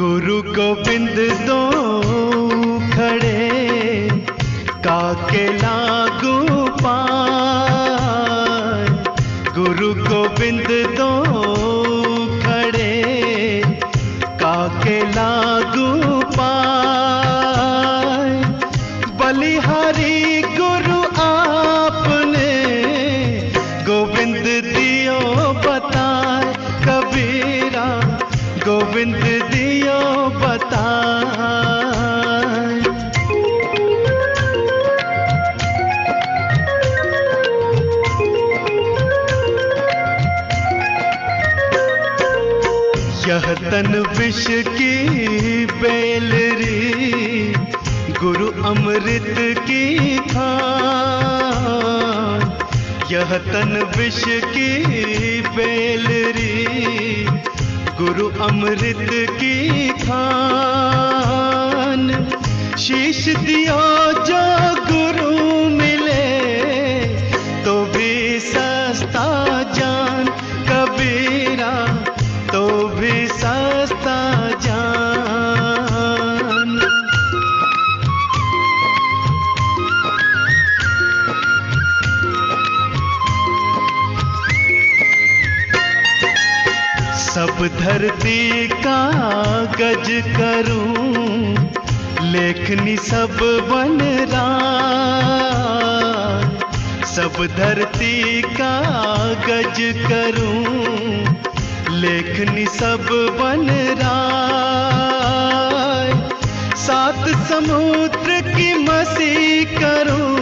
गुरु गोविंद दो खड़े काके लागू पाए। गुरु गोविंद दो खड़े काके लागू पाए। बलिहारी गुरु आपने गोविंद दियो बताए। कबीरा गोविंद दियो बताए। यह तन विष की बेलरी गुरु अमृत की खान। यह तन विष की बेलरी गुरु अमृत की खान। शीश दियो जो गुरु मिले तो भी सस्ता जान। कबीरा तो भी सस्ता जान। सब धरती का गज करूं लेखनी सब बन राय। सब धरती का गज करूं लेखनी सब बन राय। सात समुद्र की मसी करूं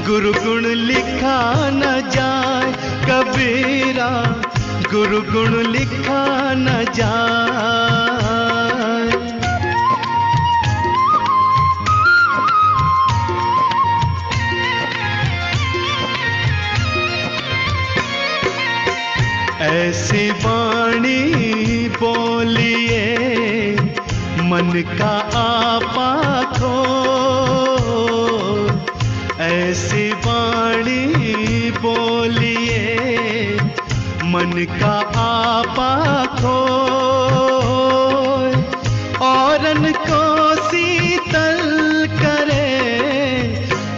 गुरु गुण लिखा न जाए। कबीरा गुरु गुण लिखा न जाए। ऐसी वाणी बोलिए मन का आपा खोल। ऐसी वाणी बोलिए मन का आपा खोल। औरन को शीतल करे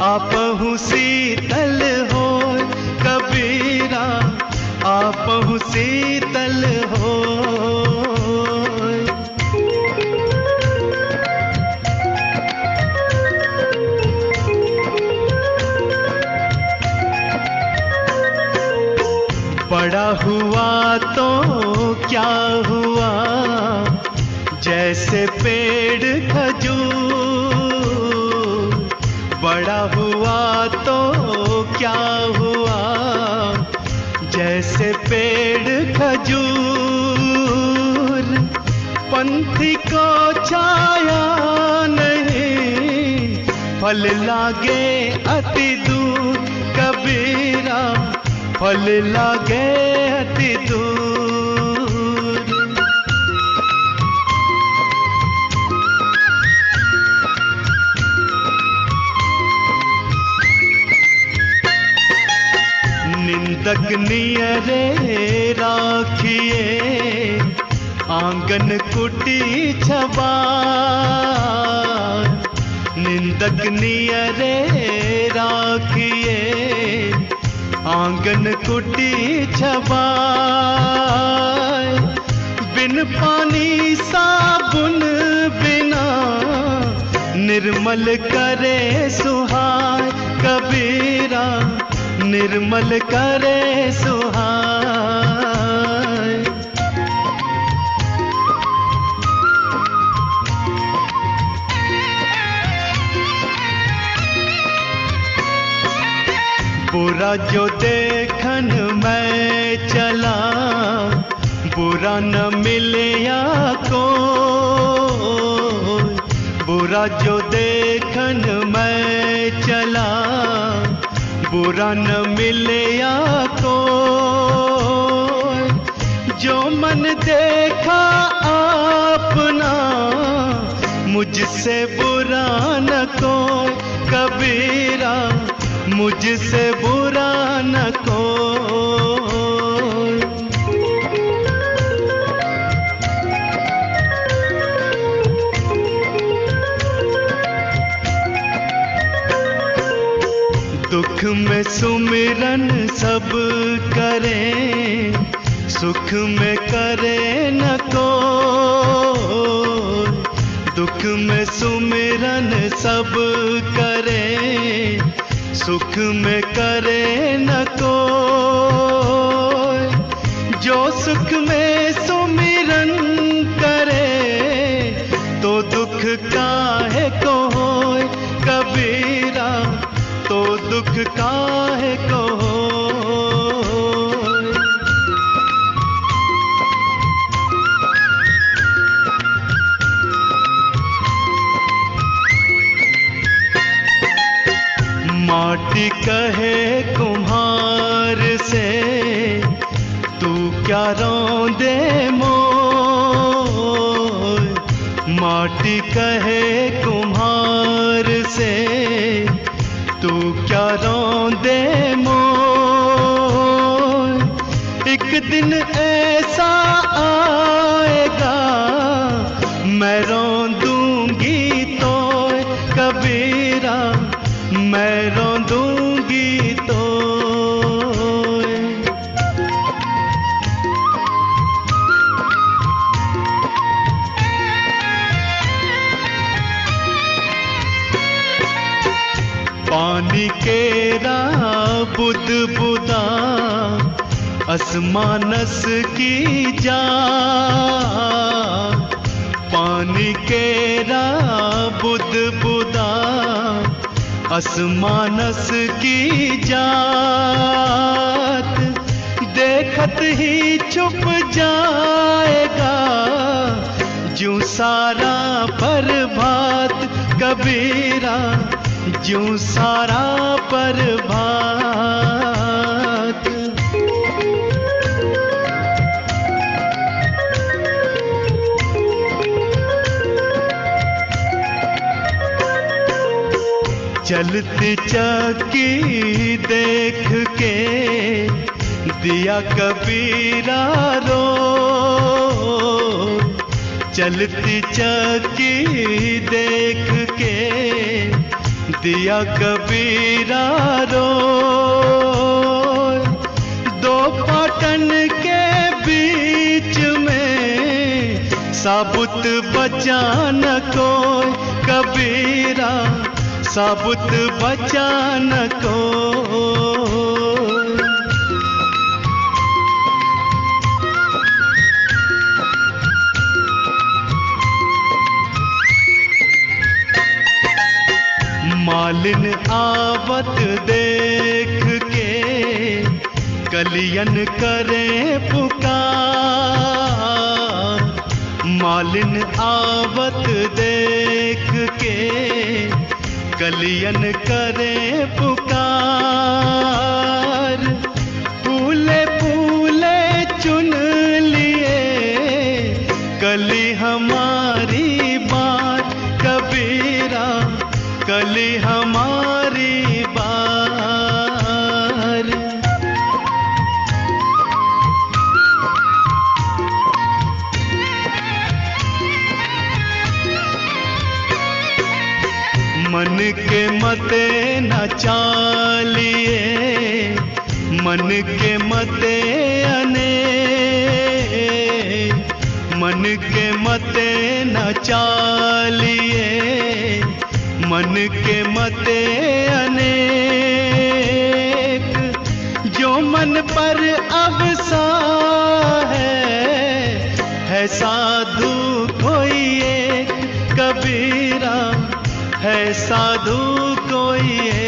आपहु शीतल हो। कबीरा आपहु शीतल हो। बड़ा हुआ तो क्या हुआ जैसे पेड़ खजूर। बड़ा हुआ तो क्या हुआ जैसे पेड़ खजूर। पंथी को छाया नहीं फल लागे अति दूर। कबीरा फल लागे अति दूर। निंदक नियरे राखिए आंगन कुटी छबार। निंदक नियरे राखिए आंगन कुटी छबाए। बिन पानी साबुन बिना निर्मल करे सुहाय। कबीरा निर्मल करे सुहाय। बुरा जो देखन मैं चला बुरा न मिलया को। बुरा जो देखन मैं चला बुरा न मिलया को। जो मन देखा अपना मुझसे बुरा न कोई। कबीरा मुझसे बुरा न कोई। में सुमिरन सब करें, सुख में करे न कोई। दुख में सुमिरन सब करें, सुख में करे न कोई। जो सुख में सुमिरन करे, तो दुख काहे को होए कबीरा, तो दुख काहे को होए। माटी कहे कुम्हार से, तू क्या रौंदे मोय। माटी कहे कुम्हार से, तू क्या रौंदे मोय। एक दिन ऐसा आएगा, मैं रौंदूंगी तो कबीरा, मैं रौंदूंगी तो। पानी केरा बुद बुदा, असमानस की जा। पानी केरा बुद बुदा, असमानस की जात। देखत ही छुप जाएगा, ज्यों सारा प्रभात कबीरा, ज्यों सारा प्रभात। चलती चक्की देख के दिया कबीरा रो। चलती चक्की देख के दिया कबीरा रो। दो पाटन के बीच में साबुत बचा न कोई कबीरा, साबुत बचा न कोई। मालिन आवत देख के कलियन करे पुकार। मालिन आवत देख के कलियन करे पुकार। फूले फूले चुन लिए कली हमारी बात कबीरा, कली हमारी बार। मन के मते न चालिए, मन के मते अने। मन के मते न चालिए, मन के मते अनेक। जो मन पर अवसा है साधु कोई एक कबीरा, है साधु कोई एक।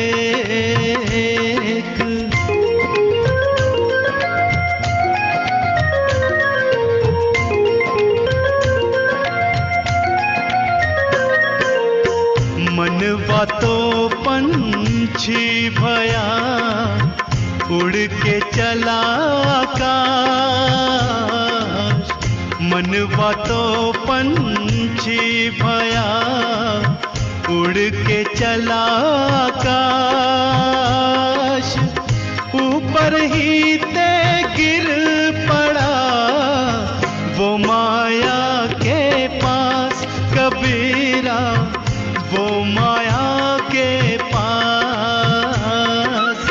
मनवा तो पंछी भया, उड़ के चला आकाश। मनवा तो पंछी भया, उड़ के चला आकाश। ऊपर ही ते गिर पड़ा वो माया के पास कबीरा, वो माया के पास।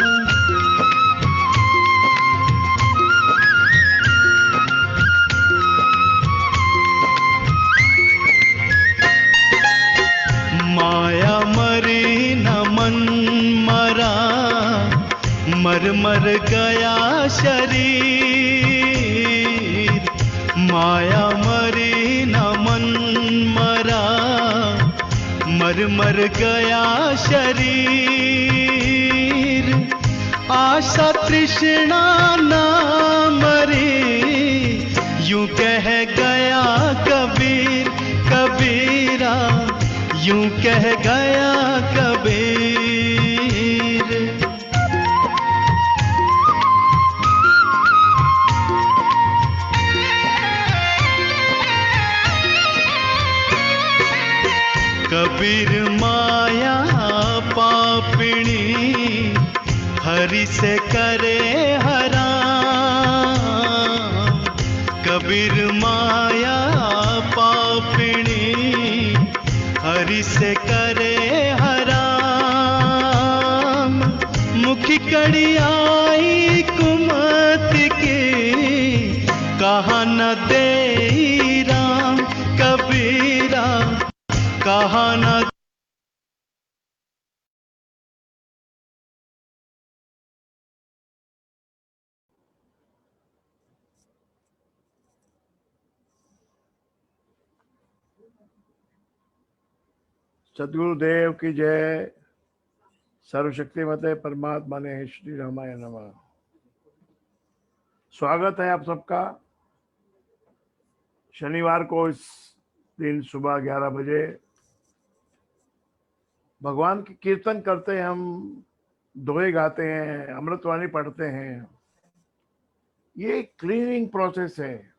मर मर गया शरीर, माया मरी न मन मरा। मर मर गया शरीर, आशा तृष्णा न मरी। यूं कह गया कबीर, कबीरा यूं कह गया कबीर। कबीर माया पापिणी, हरि से करे हराम। कबीर माया पापिणी, हरि से करे हराम। मुखी कड़ी आई कुमति की, कहा न दे राम। कबीरा कहा न। सद्गुरुदेव की जय। सर्वशक्तिमते परमात्मा ने श्री रामाय नमः। स्वागत है आप सबका। शनिवार को इस दिन सुबह 11 बजे भगवान की कीर्तन करते हैं हम, दोहे गाते हैं, अमृतवाणी पढ़ते हैं। ये क्लीनिंग प्रोसेस है।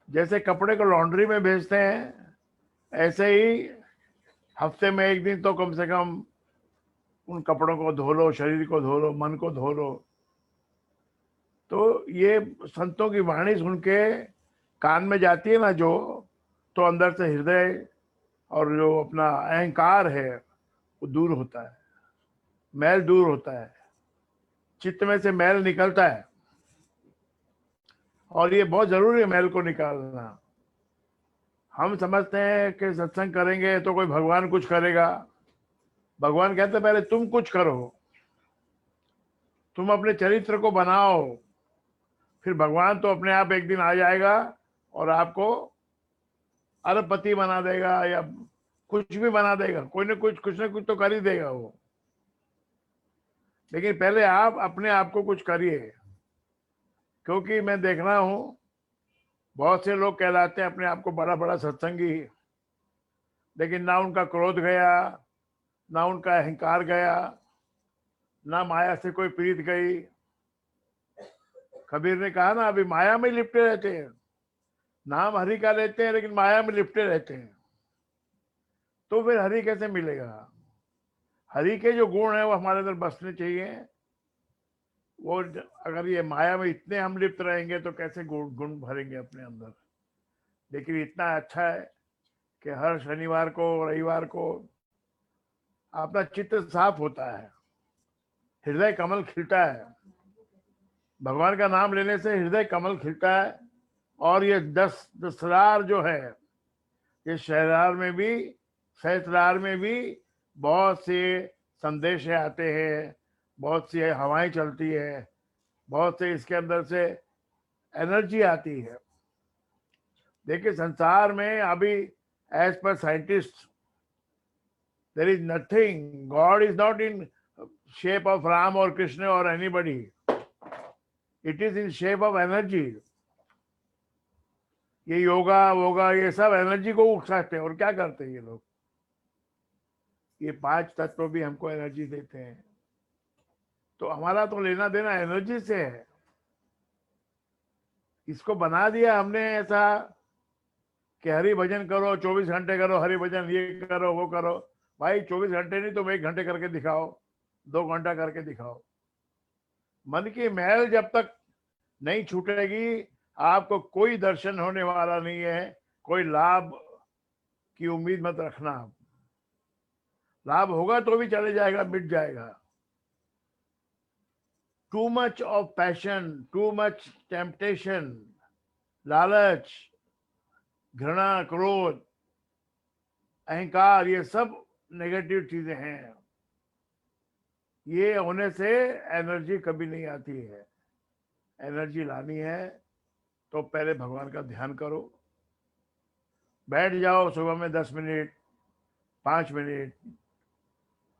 जैसे कपड़े को लॉन्ड्री में भेजते हैं, ऐसे ही हफ्ते में एक दिन तो कम से कम उन कपड़ों को धो लो, शरीर को धो लो, मन को धो लो। तो ये संतों की वाणी सुन के कान में जाती है ना जो, तो अंदर से हृदय और जो अपना अहंकार है वो दूर होता है, मैल दूर होता है, चित्त में से मैल निकलता है। और ये बहुत जरूरी है मैल को निकालना। हम समझते हैं कि सत्संग करेंगे तो कोई भगवान कुछ करेगा। भगवान कहते पहले तुम कुछ करो, तुम अपने चरित्र को बनाओ, फिर भगवान तो अपने आप एक दिन आ जाएगा और आपको अरबपति बना देगा या कुछ भी बना देगा। कुछ न कुछ तो कर ही देगा वो। लेकिन पहले आप अपने आप को कुछ करिए। क्योंकि मैं देख रहा हूं बहुत से लोग कहलाते हैं अपने आप को बड़ा बड़ा सत्संगी, लेकिन ना उनका क्रोध गया, ना उनका अहंकार गया, ना माया से कोई प्रीत गई। कबीर ने कहा ना, अभी माया में लिपटे रहते हैं, नाम हरि का लेते हैं लेकिन माया में लिपटे रहते हैं। तो फिर हरि कैसे मिलेगा? हरि के जो गुण है वो हमारे अंदर बसने चाहिए। वो अगर ये माया में इतने हम लिप्त रहेंगे तो कैसे गुण भरेंगे अपने अंदर। लेकिन इतना अच्छा है कि हर शनिवार को, रविवार को अपना चित्त साफ होता है, हृदय कमल खिलता है। भगवान का नाम लेने से हृदय कमल खिलता है। और ये 10 जो है, ये सहस्रार में भी बहुत से संदेश आते हैं, बहुत सी हवाएं चलती है, बहुत से इसके अंदर से एनर्जी आती है। देखिए संसार में अभी एज पर scientist there is nothing, God is not in shape of Ram और कृष्ण और anybody, it is in shape of energy. ये योगा वोगा ये सब एनर्जी को उकसाते हैं। और क्या करते हैं ये लोग? ये 5 तत्व भी हमको एनर्जी देते हैं। तो हमारा तो लेना देना एनर्जी से है। इसको बना दिया हमने ऐसा कि हरि भजन करो, 24 घंटे करो हरि भजन, ये करो वो करो। भाई 24 घंटे नहीं, तुम 1 घंटे करके दिखाओ, 2 घंटा करके दिखाओ। मन की मैल जब तक नहीं छूटेगी, आपको कोई दर्शन होने वाला नहीं है। कोई लाभ की उम्मीद मत रखना। लाभ होगा तो भी चले जाएगा, मिट जाएगा। Too much of passion, too much temptation, लालच, घृणा, क्रोध, अहंकार, ये सब नेगेटिव चीजें हैं। ये होने से एनर्जी कभी नहीं आती है। एनर्जी लानी है तो पहले भगवान का ध्यान करो, बैठ जाओ सुबह में 10 मिनट, 5 मिनट,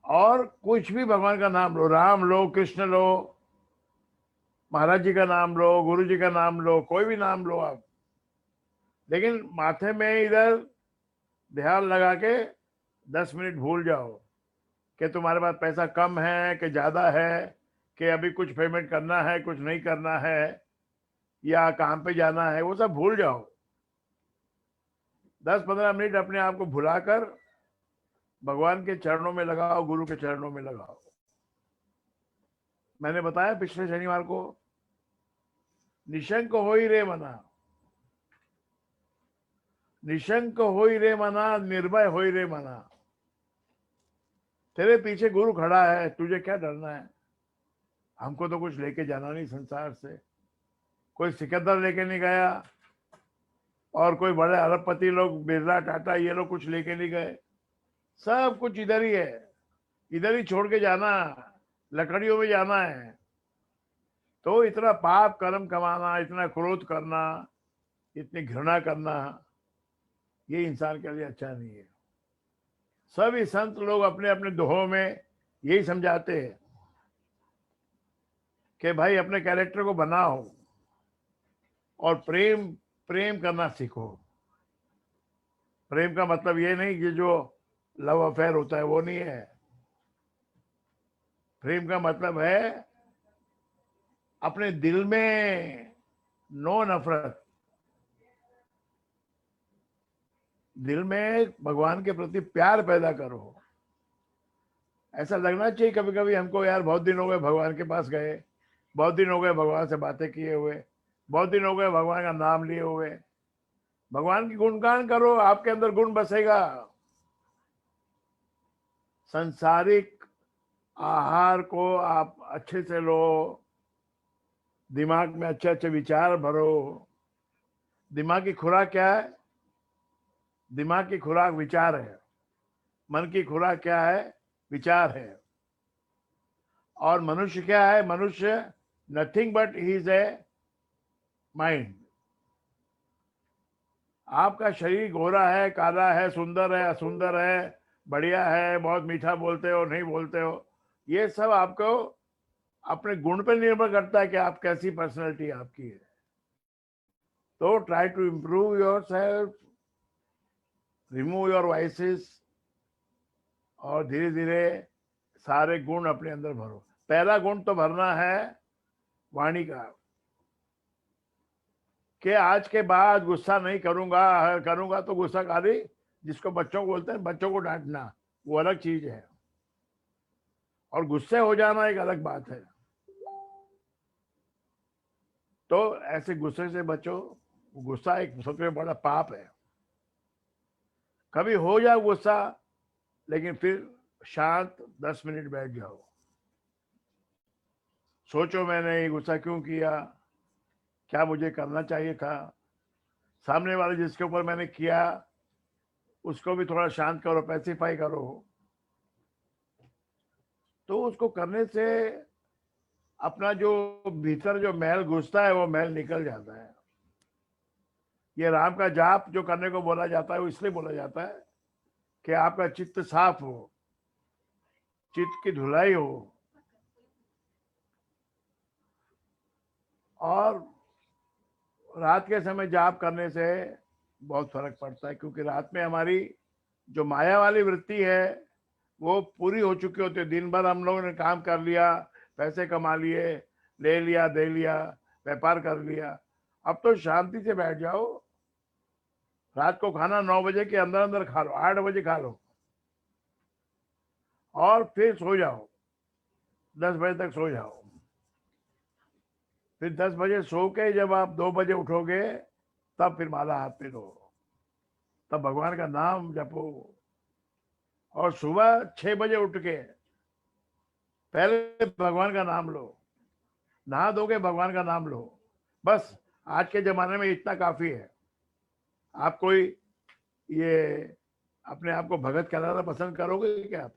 और कुछ भी भगवान का नाम लो, राम लो, कृष्ण लो, महाराज जी का नाम लो, गुरु जी का नाम लो, कोई भी नाम लो आप, लेकिन माथे में इधर ध्यान लगा के 10 मिनट भूल जाओ कि तुम्हारे पास पैसा कम है कि ज़्यादा है, कि अभी कुछ पेमेंट करना है, कुछ नहीं करना है, या काम पे जाना है, वो सब भूल जाओ। 10-15 मिनट अपने आप को भुलाकर भगवान के चरणों में लगाओ, गुरु के चरणों में लगाओ। मैंने बताया पिछले शनिवार को, निशंक हो ही रे मना, निशंक हो ही रे मना, निर्भय हो ही रे मना। तेरे पीछे गुरु खड़ा है, तुझे क्या डरना है। हमको तो कुछ लेके जाना नहीं संसार से, कोई सिकंदर लेके नहीं गया, और कोई बड़े अरबपति लोग, बिरला, टाटा, ये लोग कुछ लेके नहीं गए। सब कुछ इधर ही है, इधर ही छोड़ के जाना, लकड़ियों में जाना है। तो इतना पाप कर्म कमाना, इतना क्रोध करना, इतनी घृणा करना, ये इंसान के लिए अच्छा नहीं है। सभी संत लोग अपने अपने दोहों में यही समझाते हैं कि भाई अपने कैरेक्टर को बनाओ और प्रेम प्रेम करना सीखो। प्रेम का मतलब ये नहीं कि जो लव अफेयर होता है वो नहीं है। प्रेम का मतलब है अपने दिल में नो नफरत, दिल में भगवान के प्रति प्यार पैदा करो। ऐसा लगना चाहिए कभी कभी हमको, यार बहुत दिन हो गए भगवान के पास गए, बहुत दिन हो गए भगवान से बातें किए हुए, बहुत दिन हो गए भगवान का नाम लिए हुए। भगवान की गुणगान करो, आपके अंदर गुण बसेगा। संसारिक आहार को आप अच्छे से लो, दिमाग में अच्छे अच्छे विचार भरो। दिमाग की खुराक क्या है? दिमाग की खुराक विचार है। मन की खुराक क्या है? विचार है। और मनुष्य क्या है? मनुष्य nothing but he is a mind. आपका शरीर गोरा है, काला है, सुंदर है, असुंदर है, बढ़िया है, बहुत मीठा बोलते हो, नहीं बोलते हो, ये सब आपको अपने गुण पर निर्भर करता है कि आप कैसी पर्सनैलिटी आपकी है। तो ट्राई टू इम्प्रूव योर सेल्फ, रिमूव योर वाइसेस, और धीरे धीरे सारे गुण अपने अंदर भरो। पहला गुण तो भरना है वाणी का, कि आज के बाद गुस्सा नहीं करूंगा, करूंगा तो गुस्सा खाली, जिसको बच्चों को बोलते हैं, बच्चों को डांटना वो अलग चीज है, और गुस्से हो जाना एक अलग बात है। तो ऐसे गुस्से से बचो। गुस्सा एक सबसे बड़ा पाप है। कभी हो जाए गुस्सा, लेकिन फिर शांत 10 मिनट बैठ जाओ, सोचो मैंने ये गुस्सा क्यों किया, क्या मुझे करना चाहिए था, सामने वाले जिसके ऊपर मैंने किया उसको भी थोड़ा शांत करो, पैसिफाई करो। तो उसको करने से अपना जो भीतर जो मैल घुसता है वो मैल निकल जाता है। ये राम का जाप जो करने को बोला जाता है वो इसलिए बोला जाता है कि आपका चित्त साफ हो, चित्त की धुलाई हो। और रात के समय जाप करने से बहुत फर्क पड़ता है, क्योंकि रात में हमारी जो माया वाली वृत्ति है वो पूरी हो चुकी होती है। दिन भर हम लोगों ने काम कर लिया, पैसे कमा लिए, ले लिया, दे लिया, व्यापार कर लिया। अब तो शांति से बैठ जाओ, रात को खाना 9 बजे के अंदर अंदर खा लो, 8 बजे खा लो, और फिर सो जाओ, 10 बजे तक सो जाओ। फिर 10 बजे सो के जब आप 2 बजे उठोगे तब फिर माला हाथ पे लो, तब भगवान का नाम जपो। और सुबह 6 बजे उठ के पहले भगवान का नाम लो, नहा धोके भगवान का नाम लो। बस आज के जमाने में इतना काफी है। आप कोई ये अपने आप को भगत कहलाना पसंद करोगे क्या? आप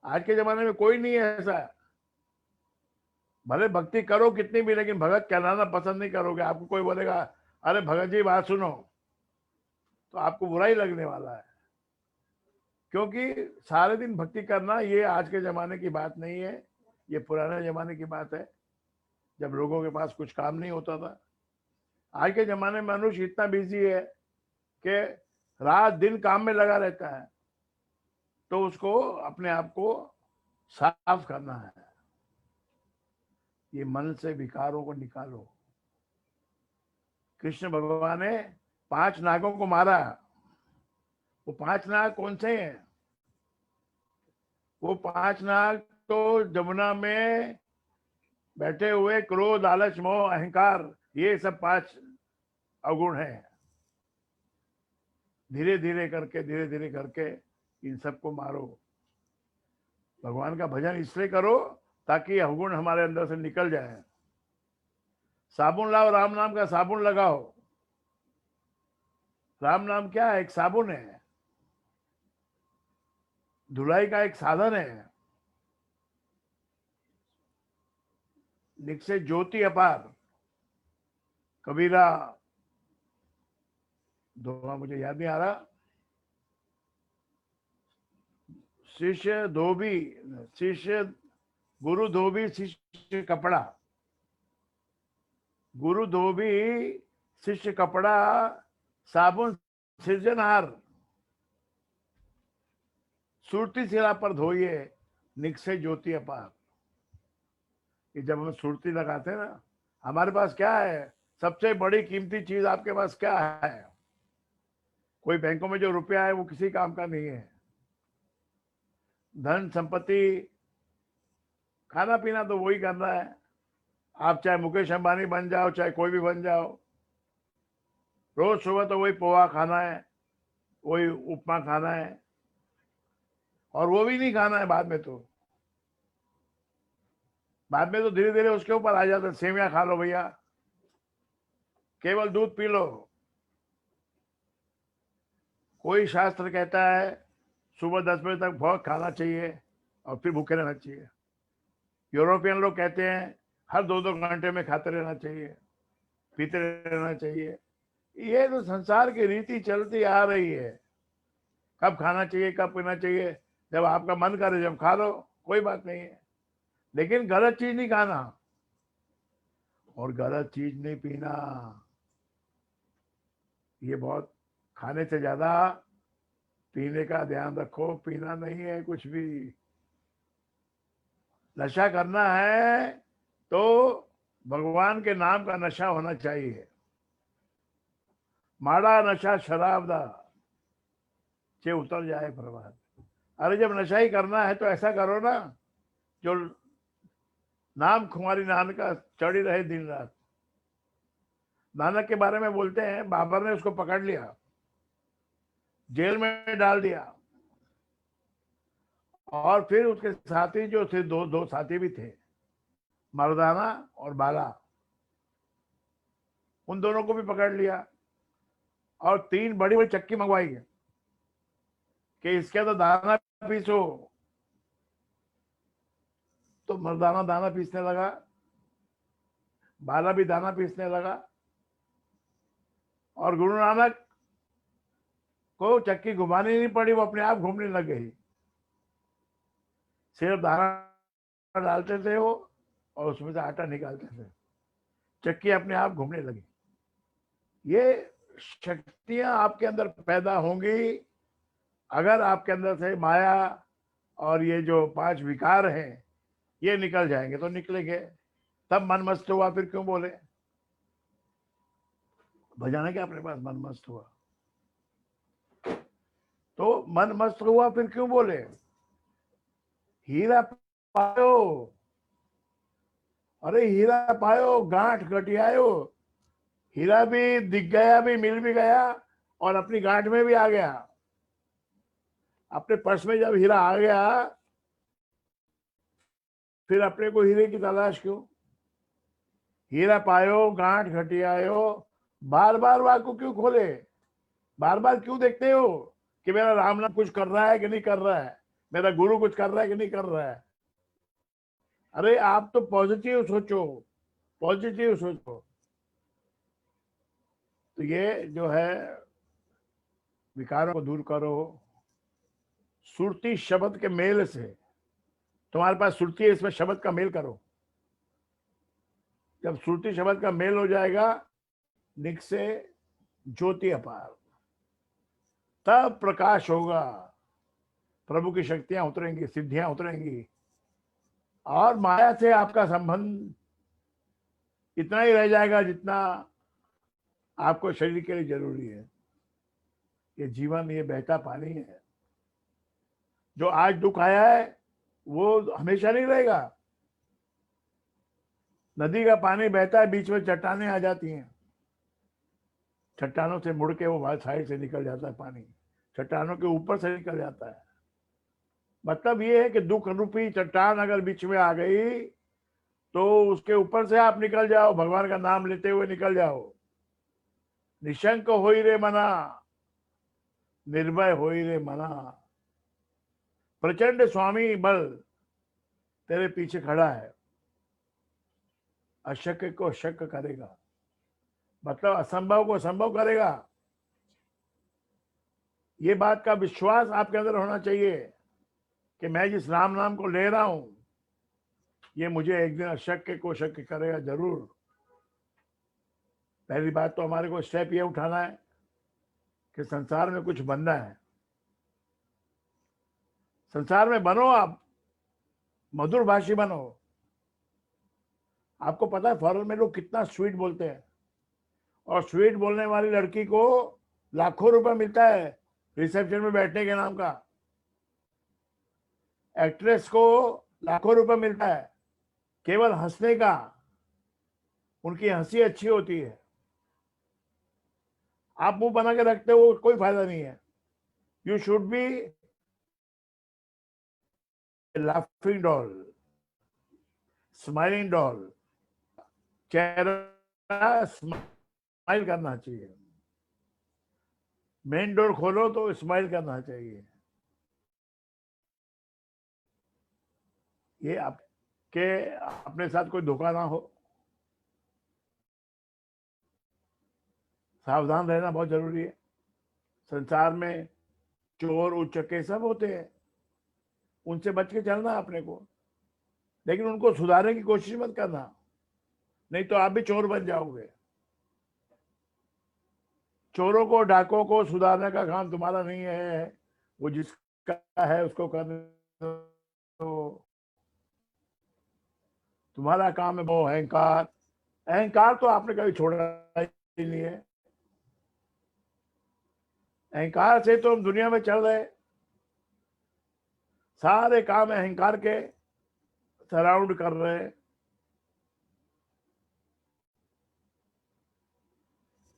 आज के जमाने में कोई नहीं है ऐसा। भले भक्ति करो कितनी भी, लेकिन भगत कहलाना पसंद नहीं करोगे। आपको कोई बोलेगा अरे भगत जी बात सुनो, तो आपको बुरा ही लगने वाला है, क्योंकि सारे दिन भक्ति करना ये आज के जमाने की बात नहीं है, ये पुराने जमाने की बात है, जब लोगों के पास कुछ काम नहीं होता था। आज के जमाने में मनुष्य इतना बिजी है कि रात दिन काम में लगा रहता है, तो उसको अपने आप को साफ करना है। ये मन से विकारों को निकालो। कृष्ण भगवान ने 5 नागों को मारा। वो 5 नाग कौन से हैं? वो 5 नाग तो जमुना में बैठे हुए क्रोध, लालच, मोह, अहंकार, ये सब 5 अवगुण हैं। धीरे धीरे करके इन सबको मारो। भगवान का भजन इसलिए करो ताकि अवगुण हमारे अंदर से निकल जाए। साबुन लाओ, राम नाम का साबुन लगाओ। राम नाम क्या है? एक साबुन है, धुलाई का एक साधन है। निकसे ज्योति अपार। कबीरा दोहा मुझे याद नहीं आ रहा। शिष्य गुरु धोबी शिष्य कपड़ा। गुरु धोबी शिष्य कपड़ा, साबुन सृजनहार। सुरती सिरा पर धोइए, निकसे ज्योति अपार। ये जब हम सुरती लगाते हैं ना, हमारे पास क्या है? सबसे बड़ी कीमती चीज आपके पास क्या है? कोई बैंकों में जो रुपया है वो किसी काम का नहीं है। धन संपत्ति, खाना पीना तो वही करना है। आप चाहे मुकेश अंबानी बन जाओ, चाहे कोई भी बन जाओ, रोज सुबह तो वही पोहा खाना है, वही उपमा खाना है, और वो भी नहीं खाना है बाद में तो धीरे धीरे उसके ऊपर आ जाता है। सेवियां खा लो भैया, केवल दूध पी लो। कोई शास्त्र कहता है सुबह 10 बजे तक बहुत खाना चाहिए और फिर भूखे रहना चाहिए। यूरोपियन लोग कहते हैं हर 2-2 घंटे में खाते रहना चाहिए, पीते रहना चाहिए। ये तो संसार की रीति चलती आ रही है। कब खाना चाहिए, कब पीना चाहिए, जब आपका मन करे जब खा लो, कोई बात नहीं है, लेकिन गलत चीज नहीं खाना और गलत चीज नहीं पीना। ये बहुत, खाने से ज्यादा पीने का ध्यान रखो। पीना नहीं है कुछ भी। नशा करना है तो भगवान के नाम का नशा होना चाहिए। माड़ा नशा शराब दा, चे उतर जाए प्रभात। अरे जब नशा ही करना है तो ऐसा करो ना जो नाम खुमारी नानक का चढ़ी रहे दिन रात। नानक के बारे में बोलते हैं, बाबर ने उसको पकड़ लिया, जेल में डाल दिया, और फिर उसके साथी जो थे, दो साथी भी थे, मर्दाना और बाला, उन दोनों को भी पकड़ लिया और 3 बड़ी बड़ी चक्की मंगवाई कि इसके तो दाना पीसो। तो मर्दाना दाना पीसने लगा, बाला भी दाना पीसने लगा, और गुरु नानक को चक्की घुमानी नहीं पड़ी, वो अपने आप घूमने लग गई। सिर्फ दाना डालते थे वो और उसमें से आटा निकालते थे, चक्की अपने आप घूमने लगी। ये शक्तियां आपके अंदर पैदा होंगी अगर आपके अंदर से माया और ये जो 5 विकार हैं ये निकल जाएंगे तो निकलेंगे। तब मन मस्त हुआ फिर क्यों बोले? भजन है क्या अपने पास? मन मस्त हुआ तो मन मस्त हुआ फिर क्यों बोले? हीरा पायो, अरे हीरा पायो, गांठ घटियायो। हीरा भी दिख गया, भी मिल भी गया और अपनी गांठ में भी आ गया। अपने पर्स में जब हीरा आ गया फिर अपने को हीरे की तलाश क्यों? हीरा पायो, गांठ घटियायो, बार बार वाको क्यों खोले? बार बार क्यों देखते हो कि मेरा राम नाम कुछ कर रहा है कि नहीं कर रहा है? मेरा गुरु कुछ कर रहा है कि नहीं कर रहा है। अरे आप तो पॉजिटिव सोचो, पॉजिटिव सोचो। तो ये जो है विकारों को दूर करो सुरती शब्द के मेल से। तुम्हारे पास सुरती है, इसमें शब्द का मेल करो। जब सुरती शब्द का मेल हो जाएगा, निक से ज्योति अपार, तब प्रकाश होगा, प्रभु की शक्तियां उतरेंगी, सिद्धियां उतरेंगी, और माया से आपका संबंध इतना ही रह जाएगा जितना आपको शरीर के लिए जरूरी है। ये जीवन, ये बहता पानी है। जो आज दुख आया है वो हमेशा नहीं रहेगा। नदी का पानी बहता है, बीच में चट्टानें आ जाती हैं, चट्टानों से मुड़ के वो साइड से निकल जाता है पानी, चट्टानों के ऊपर से निकल जाता है। मतलब ये है कि दुख रूपी चट्टान अगर बीच में आ गई तो उसके ऊपर से आप निकल जाओ, भगवान का नाम लेते हुए निकल जाओ। निशंक होई रे मना, निर्भय होई रे मना, प्रचंड स्वामी बल तेरे पीछे खड़ा है, अशक्य को शक्य करेगा, मतलब असंभव को संभव करेगा। ये बात का विश्वास आपके अंदर होना चाहिए कि मैं जिस राम नाम को ले रहा हूं, ये मुझे एक दिन अशक्य को शक्य करेगा जरूर। पहली बात तो हमारे को स्टेप ये उठाना है कि संसार में कुछ बनना है। संसार में बनो, आप मधुर भाषी बनो। आपको पता है फॉरेन में लोग कितना स्वीट बोलते हैं, और स्वीट बोलने वाली लड़की को लाखों रुपए मिलता है रिसेप्शन में बैठने के नाम का। एक्ट्रेस को लाखों रुपए मिलता है केवल हंसने का, उनकी हंसी अच्छी होती है। आप मुंह बना के रखते हो, कोई फायदा नहीं है। You should be laughing doll, smiling doll. चेहरा स्माइल करना चाहिए, मेन डोर खोलो तो स्माइल करना चाहिए। ये आपके अपने साथ कोई धोखा ना हो, सावधान रहना बहुत जरूरी है। संसार में चोर उचक्के सब होते हैं, उनसे बच के चलना अपने को, लेकिन उनको सुधारने की कोशिश मत करना, नहीं तो आप भी चोर बन जाओगे। चोरों को, डाकों को सुधारने का काम तुम्हारा नहीं है, वो जिसका है उसको करने दो। तुम्हारा काम है वो अहंकार। अहंकार तो आपने कभी छोड़ा ही नहीं है। अहंकार से तो हम दुनिया में चल रहे, सारे काम अहंकार के सराउंड कर रहे हैं।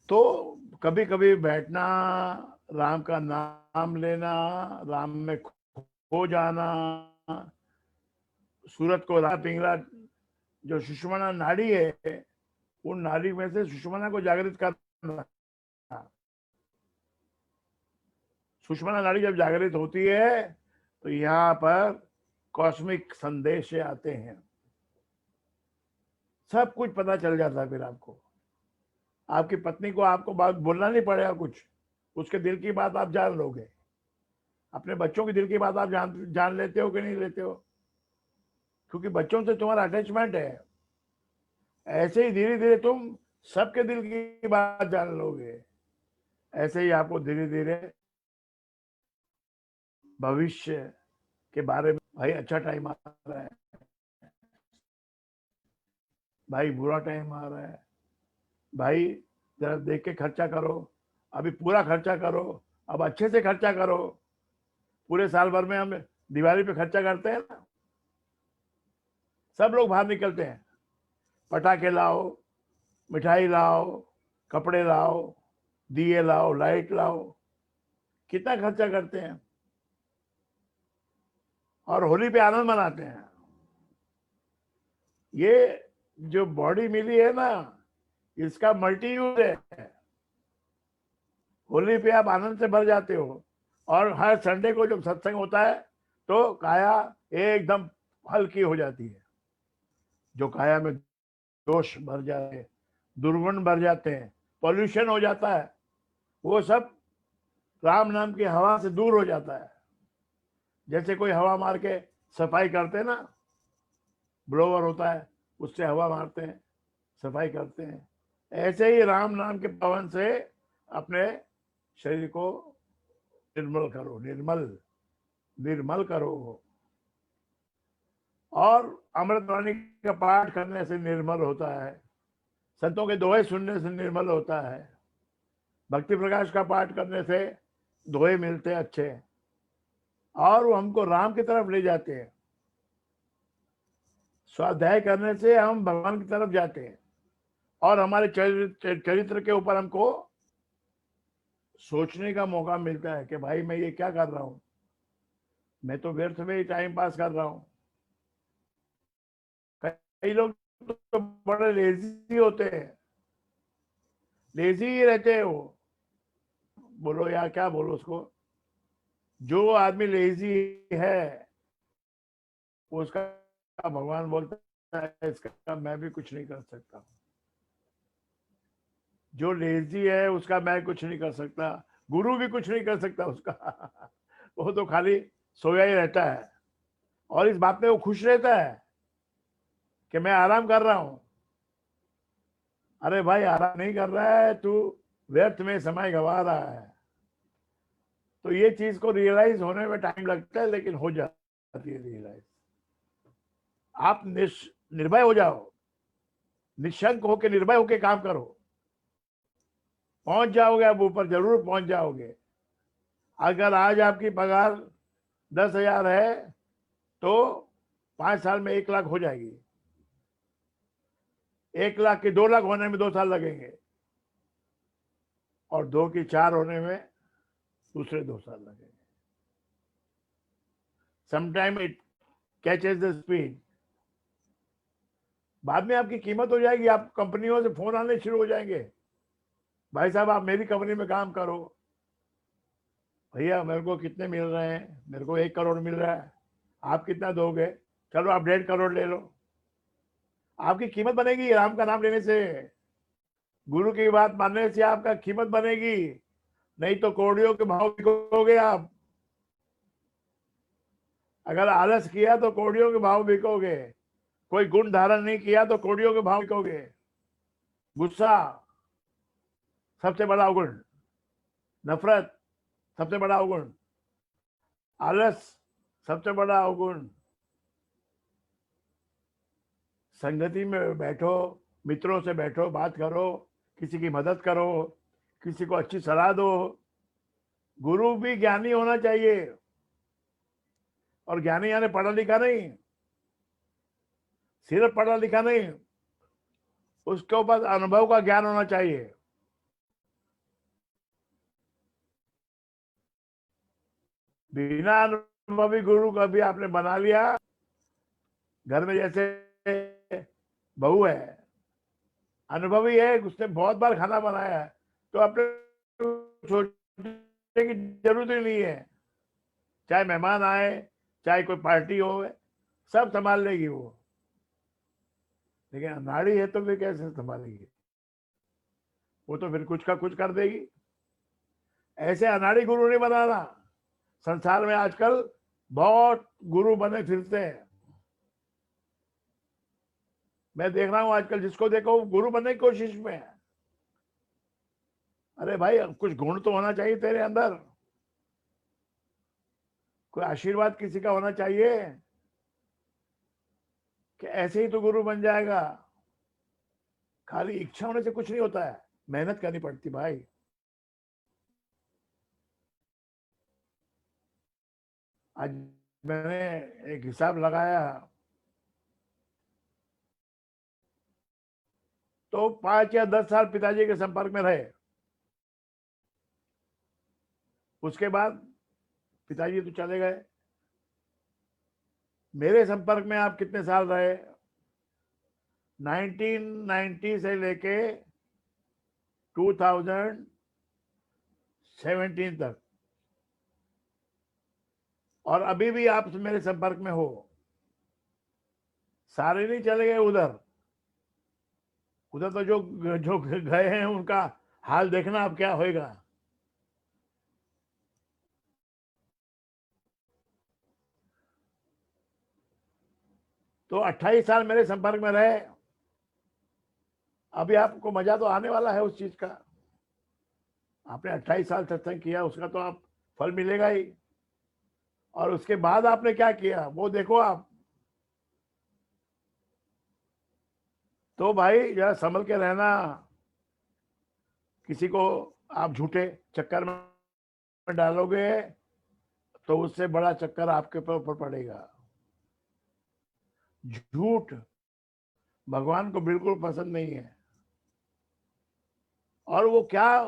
तो कभी कभी बैठना, राम का नाम लेना, राम में खो जाना, सूरत को पिंगला, जो सुषुम्ना नाड़ी है, उन नाड़ी में से सुषुम्ना को जागृत करना। सुषुम्ना नाड़ी जब जागृत होती है तो यहाँ पर कॉस्मिक संदेश आते हैं, सब कुछ पता चल जाता है। फिर आपको, आपकी पत्नी को आपको बात बोलना नहीं पड़ेगा कुछ, उसके दिल की बात आप जान लोगे। अपने बच्चों की दिल की बात आप जान लेते हो कि नहीं लेते हो, क्योंकि बच्चों से तुम्हारा अटैचमेंट है। ऐसे ही धीरे धीरे तुम सबके दिल की बात जान लोगे। ऐसे ही आपको धीरे धीरे भविष्य के बारे में, भाई अच्छा टाइम आ रहा है, भाई बुरा टाइम आ रहा है, भाई जरा देख के खर्चा करो, अभी पूरा खर्चा करो, अब अच्छे से खर्चा करो। पूरे साल भर में हम दिवाली पे खर्चा करते हैं ना, सब लोग बाहर निकलते हैं, पटाखे लाओ, मिठाई लाओ, कपड़े लाओ, दिए लाओ, लाइट लाओ, कितना खर्चा करते हैं, और होली पे आनंद मनाते हैं। ये जो बॉडी मिली है ना, इसका मल्टी यूज है। होली पे आप आनंद से भर जाते हो, और हर संडे को जब सत्संग होता है तो काया एकदम हल्की हो जाती है। जो काया में दोष भर जाते हैं, दुर्गुण भर जाते हैं, पॉल्यूशन हो जाता है, वो सब राम नाम की हवा से दूर हो जाता है। जैसे कोई हवा मार के सफाई करते हैं ना, ब्लोवर होता है, उससे हवा मारते हैं, सफाई करते हैं, ऐसे ही राम नाम के पवन से अपने शरीर को निर्मल करो, निर्मल निर्मल करो। और अमृतवाणी का पाठ करने से निर्मल होता है, संतों के दोहे सुनने से निर्मल होता है, भक्ति प्रकाश का पाठ करने से दोहे मिलते हैं अच्छे, और वो हमको राम की तरफ ले जाते हैं। स्वाध्याय करने से हम भगवान की तरफ जाते हैं, और हमारे चरित्र के ऊपर हमको सोचने का मौका मिलता है कि भाई मैं ये क्या कर रहा हूं, मैं तो व्यर्थ में ही टाइम पास कर रहा हूं। कई लोग तो बड़े लेजी होते हैं, लेजी ही रहते हैं वो, बोलो या क्या बोलो उसको। जो आदमी लेजी है उसका भगवान बोलता है इसका मैं भी कुछ नहीं कर सकता। जो लेजी है उसका मैं कुछ नहीं कर सकता, गुरु भी कुछ नहीं कर सकता उसका वो तो खाली सोया ही रहता है, और इस बात में वो खुश रहता है कि मैं आराम कर रहा हूं। अरे भाई आराम नहीं कर रहा है तू, व्यर्थ में समय गंवा रहा है। तो ये चीज को रियलाइज होने में टाइम लगता है, लेकिन हो जाती है रियलाइज। आप निर्भय हो जाओ, निशंक होके निर्भय होके काम करो, पहुंच जाओगे, आप ऊपर जरूर पहुंच जाओगे। अगर आज आपकी पगार 10,000 है तो 5 साल में 1 लाख हो जाएगी, 1 लाख की 2 लाख होने में 2 साल लगेंगे, और 2 की 4 होने में दूसरे 2 साल लगेंगे। Sometime it catches the speed. बाद में आपकी कीमत हो जाएगी, आप कंपनियों से फोन आने शुरू हो जाएंगे, भाई साहब आप मेरी कंपनी में काम करो। भैया मेरे को कितने मिल रहे हैं, मेरे को 1 करोड़ मिल रहा है, आप कितना दोगे, चलो आप 1.5 करोड़ ले लो। आपकी कीमत बनेगी राम का नाम लेने से, गुरु की बात मानने से आपका कीमत बनेगी, नहीं तो कौड़ियों के भाव बिकोगे आप। अगर आलस किया तो कौड़ियों के भाव बिकोगे, कोई गुण धारण नहीं किया तो कौड़ियों के भाव बिकोगे। गुस्सा सबसे बड़ा अवगुण, नफरत सबसे बड़ा अवगुण, आलस सबसे बड़ा अवगुण। संगति में बैठो, मित्रों से बैठो, बात करो, किसी की मदद करो, किसी को अच्छी सलाह दो। गुरु भी ज्ञानी होना चाहिए, और ज्ञानी यानी पढ़ा लिखा नहीं, सिर्फ पढ़ा लिखा नहीं, उसके ऊपर अनुभव का ज्ञान होना चाहिए। बिना अनुभवी गुरु कभी आपने बना लिया, घर में जैसे बहू है, अनुभवी है, उसने बहुत बार खाना बनाया है, तो अपने सोचने की जरूरत ही नहीं है, चाहे मेहमान आए, चाहे कोई पार्टी हो, सब संभाल लेगी वो। लेकिन अनाड़ी है तो फिर कैसे संभालेगी, वो तो फिर कुछ का कुछ कर देगी। ऐसे अनाड़ी गुरु नहीं बनाना। संसार में आजकल बहुत गुरु बने फिरते हैं, मैं देख रहा हूं आजकल जिसको देखो गुरु बनने की कोशिश में है। अरे भाई कुछ गुण तो होना चाहिए तेरे अंदर, कोई आशीर्वाद किसी का होना चाहिए कि ऐसे ही तो गुरु बन जाएगा। खाली इच्छा होने से कुछ नहीं होता है, मेहनत करनी पड़ती भाई। आज मैंने एक हिसाब लगाया तो 5 या 10 साल पिताजी के संपर्क में रहे, उसके बाद पिताजी तो चले गए। मेरे संपर्क में आप कितने साल रहे? 1990 से लेके 2017 तक, और अभी भी आप मेरे संपर्क में हो, सारे नहीं चले गए उधर। उधर तो जो जो गए हैं उनका हाल देखना अब क्या होएगा। तो 28 साल मेरे संपर्क में रहे, अभी आपको मजा तो आने वाला है उस चीज का। आपने 28 साल सत्संग किया, उसका तो आप फल मिलेगा ही। और उसके बाद आपने क्या किया वो देखो आप। तो भाई जरा संभल के रहना, किसी को आप झूठे चक्कर में डालोगे तो उससे बड़ा चक्कर आपके ऊपर पड़ेगा। झूठ भगवान को बिल्कुल पसंद नहीं है। और वो क्या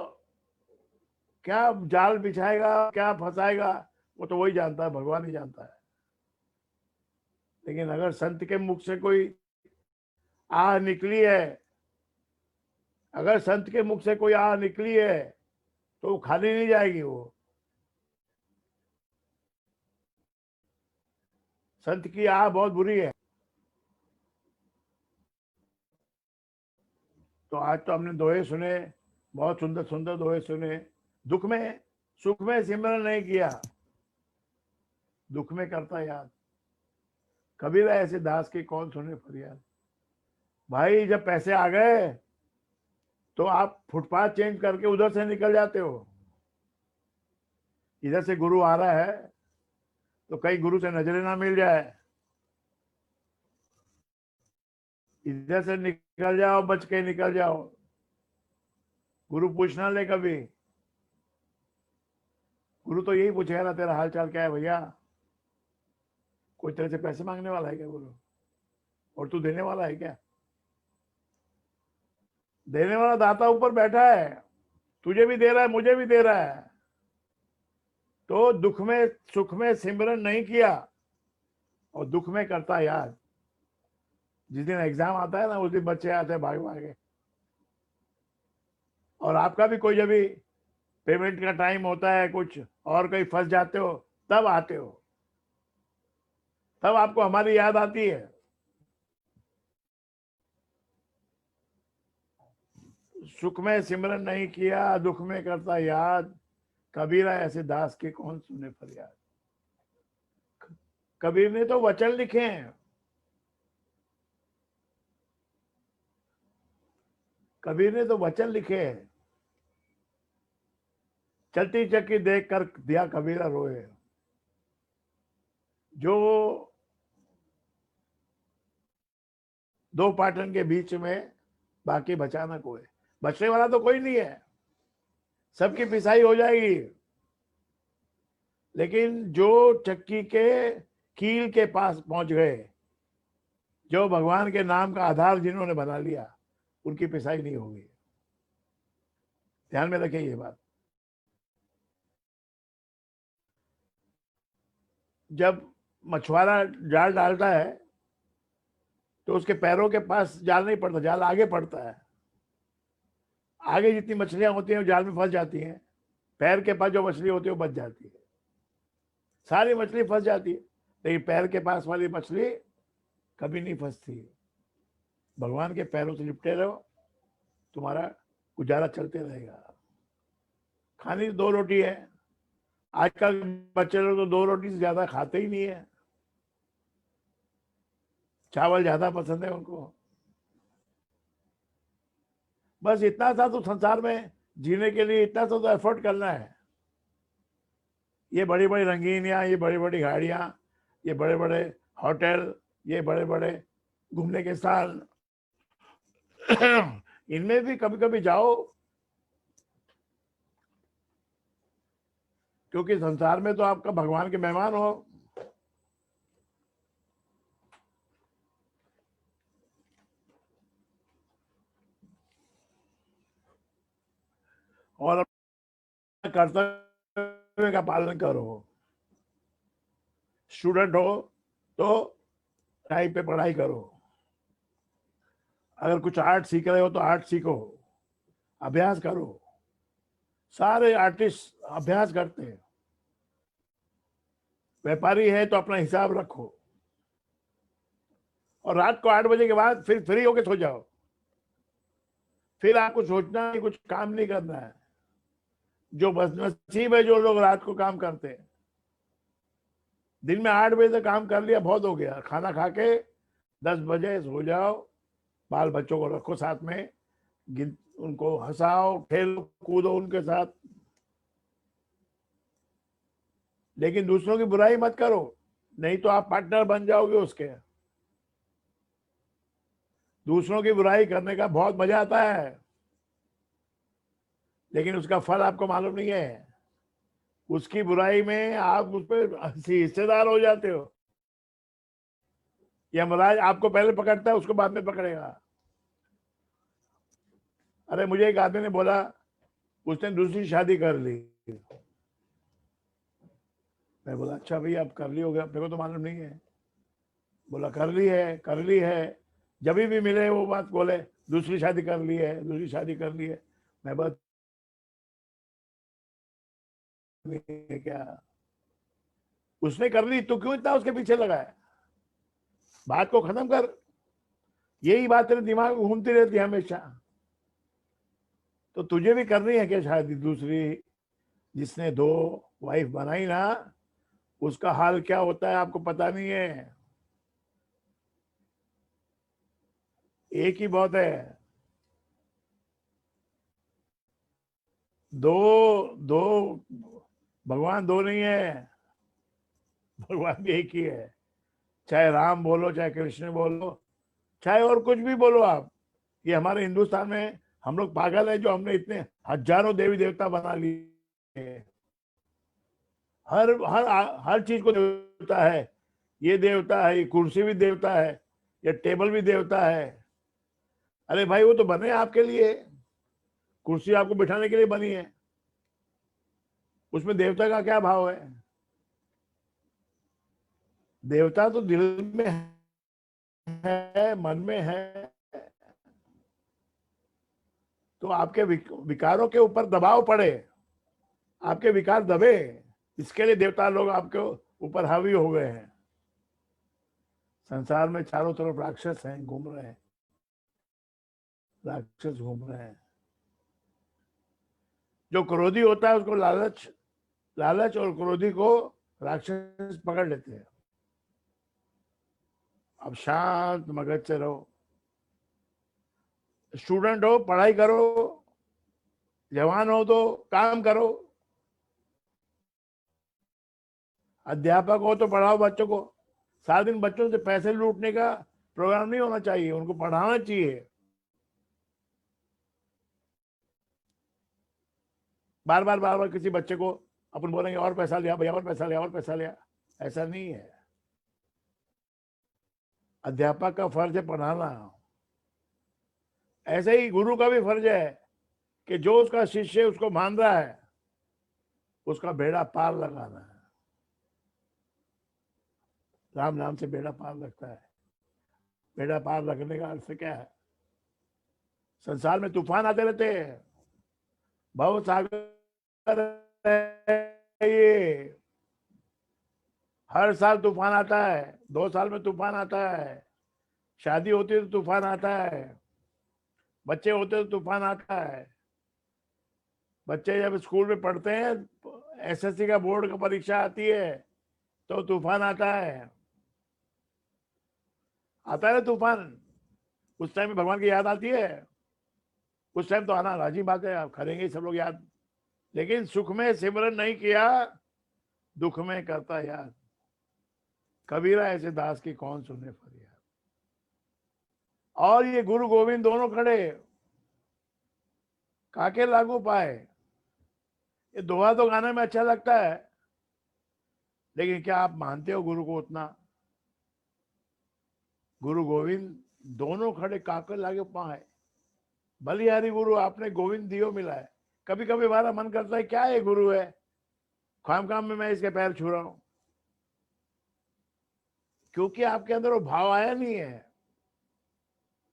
क्या जाल बिछाएगा, क्या फंसाएगा, वो तो वही जानता है, भगवान ही जानता है। लेकिन अगर संत के मुख से कोई आह निकली है, अगर संत के मुख से कोई आह निकली है तो वो खाली नहीं जाएगी। वो संत की आह बहुत बुरी है। तो आज तो हमने दोहे सुने, बहुत सुंदर सुंदर दोहे सुने। दुख में सुख में सिमरन नहीं किया, दुख में करता याद। कबीर ऐसे दास की कौन सुने फरियाद। भाई जब पैसे आ गए तो आप फुटपाथ चेंज करके उधर से निकल जाते हो। इधर से गुरु आ रहा है तो कहीं गुरु से नजरें ना मिल जाए, इधर से निकल जाओ, बच के निकल जाओ, गुरु पूछना ले कभी। गुरु तो यही पूछेगा ना, तेरा हाल चाल क्या है भैया। कोई तेरे से पैसे मांगने वाला है क्या गुरु? और तू देने वाला है क्या? देने वाला दाता ऊपर बैठा है, तुझे भी दे रहा है, मुझे भी दे रहा है। तो दुख में सुख में सिमरन नहीं किया और दुख में करता याद। जिस दिन एग्जाम आता है ना उस दिन बच्चे आते हैं भाग भागे। और आपका भी कोई जब भी पेमेंट का टाइम होता है कुछ और कहीं फंस जाते हो, तब आते हो, तब आपको हमारी याद आती है। सुख में सिमरन नहीं किया, दुख में करता याद। कबीरा ऐसे दास के कौन सुने फरियाद। कबीर ने तो वचन लिखे हैं। कबीर ने तो वचन लिखे हैं। चलती चक्की देख कर दिया कबीरा रोए। जो दो पाटन के बीच में बाकी बचा ना कोई, बचने वाला तो कोई नहीं है, सबकी पिसाई हो जाएगी। लेकिन जो चक्की के कील के पास पहुंच गए, जो भगवान के नाम का आधार जिन्होंने बना लिया, उनकी पिसाई नहीं होगी। ध्यान में रखें ये बात। जब मछुआरा जाल डालता है तो उसके पैरों के पास जाल नहीं पड़ता, जाल आगे पड़ता है। आगे जितनी मछलियां होती हैं वो जाल में फंस जाती हैं, पैर के पास जो मछली होती है वो बच जाती है। सारी मछली फंस जाती है लेकिन पैर के पास वाली मछली कभी नहीं फंसती। भगवान के पैरों से लिपटे रहो, तुम्हारा गुजारा चलते रहेगा। खानी 2 रोटी है। आजकल बच्चे लोग तो 2 रोटी से ज्यादा खाते ही नहीं है, चावल ज्यादा पसंद है उनको। बस इतना सा तो संसार में जीने के लिए इतना सा तो एफर्ट करना है। ये बड़ी बड़ी रंगीनियां, ये बड़ी बड़ी गाड़ियां, ये बड़े बड़े होटल, ये बड़े बड़े घूमने के स्थान, इनमें भी कभी कभी जाओ, क्योंकि संसार में तो आपका भगवान के मेहमान हो। और कर्तव्य का पालन करो। स्टूडेंट हो तो टाइम पे पढ़ाई करो। अगर कुछ आर्ट सीख रहे हो तो आर्ट सीखो, अभ्यास करो। सारे आर्टिस्ट अभ्यास करते हैं। व्यापारी है तो अपना हिसाब रखो, और रात को 8 बजे के बाद फिर फ्री होके सो जाओ। फिर आपको सोचना है, कुछ काम नहीं करना है। जो बदनसीब है जो लोग रात को काम करते हैं। दिन में 8 बजे तक काम कर लिया, बहुत हो गया। खाना खा के 10 बजे सो जाओ, बाल बच्चों को रखो साथ में, उनको हंसाओ, खेलो कूदो उनके साथ, लेकिन दूसरों की बुराई मत करो, नहीं तो आप पार्टनर बन जाओगे उसके। दूसरों की बुराई करने का बहुत मजा आता है, लेकिन उसका फल आपको मालूम नहीं है। उसकी बुराई में आप उस पर हिस्सेदार हो जाते हो। यमराज आपको पहले पकड़ता है, उसको बाद में पकड़ेगा। अरे मुझे एक आदमी ने बोला, उसने दूसरी शादी कर ली। मैं बोला अच्छा भैया, आप कर ली होगा, अपने को तो मालूम नहीं है। बोला कर ली है, कर ली है। जब भी मिले वो बात बोले, दूसरी शादी कर ली है, दूसरी शादी कर ली है। मैं बात क्या, उसने कर ली तो क्यों इतना उसके पीछे लगा है? बात को खत्म कर। यही बात तेरे दिमाग में घूमती रहती है हमेशा। तो तुझे भी करनी है क्या शादी दूसरी? जिसने 2 वाइफ बनाई ना, उसका हाल क्या होता है आपको पता नहीं है। एक ही बहुत है। 2 2 भगवान 2 नहीं है, भगवान भी एक ही है। चाहे राम बोलो, चाहे कृष्ण बोलो, चाहे और कुछ भी बोलो आप। ये हमारे हिंदुस्तान में हम लोग पागल है जो हमने इतने हजारों देवी देवता बना लिए। हर हर हर चीज को देवता है। ये देवता है, ये कुर्सी भी देवता है, ये टेबल भी देवता है। अरे भाई वो तो बने आपके लिए, कुर्सी आपको बिठाने के लिए बनी है, उसमें देवता का क्या भाव है? देवता तो दिल में है, मन में है। तो आपके विकारों के ऊपर दबाव पड़े, आपके विकार दबे, इसके लिए देवता लोग आपके ऊपर हावी हो गए हैं। संसार में चारों तरफ राक्षस हैं, घूम रहे हैं, राक्षस घूम रहे हैं। जो क्रोधी होता है उसको लालच लालच और क्रोधी को राक्षस पकड़ लेते हैं। अब शांत मगज से रहो। स्टूडेंट हो, पढ़ाई करो, जवान हो तो काम करो, अध्यापक हो तो पढ़ाओ बच्चों को। सारा दिन बच्चों से पैसे लूटने का प्रोग्राम नहीं होना चाहिए, उनको पढ़ाना चाहिए। बार बार किसी बच्चे को अपन बोलेंगे और पैसा लिया भैया, और पैसा लिया, और पैसा लिया, ऐसा नहीं है। अध्यापक का फर्ज है पढ़ाना। ऐसे ही गुरु का भी फर्ज है कि जो उसका शिष्य उसको मान रहा है, उसका बेड़ा पार लगाना है। राम नाम से बेड़ा पार लगता है। बेड़ा पार लगने का अर्थ क्या है? संसार में तूफान आते रहते हैं, भव सागर है ये। हर साल तूफान आता है, 2 साल में तूफान आता है। शादी होती है तो तूफान आता है, बच्चे होते तो तूफान आता है। बच्चे जब स्कूल में पढ़ते हैं, एसएससी का बोर्ड का परीक्षा आती है तो तूफान आता है। आता है ना तूफान, उस टाइम में भगवान की याद आती है। उस टाइम तो आना राजी बात है, आप करेंगे सब लोग याद। लेकिन सुख में सिमरन नहीं किया, दुख में करता याद। कबीरा ऐसे दास की कौन सुने फरियाद। और ये गुरु गोविंद दोनों खड़े, काके लागू पाए। ये दोहा तो गाने में अच्छा लगता है, लेकिन क्या आप मानते हो गुरु को उतना? गुरु गोविंद दोनों खड़े, काके लागे पाए। बलिहारी गुरु आपने गोविंद दियो मिला है। कभी कभी हमारा मन करता है क्या ये गुरु है, खाम खाम में मैं इसके पैर छू रहा हूं, क्योंकि आपके अंदर वो भाव आया नहीं है।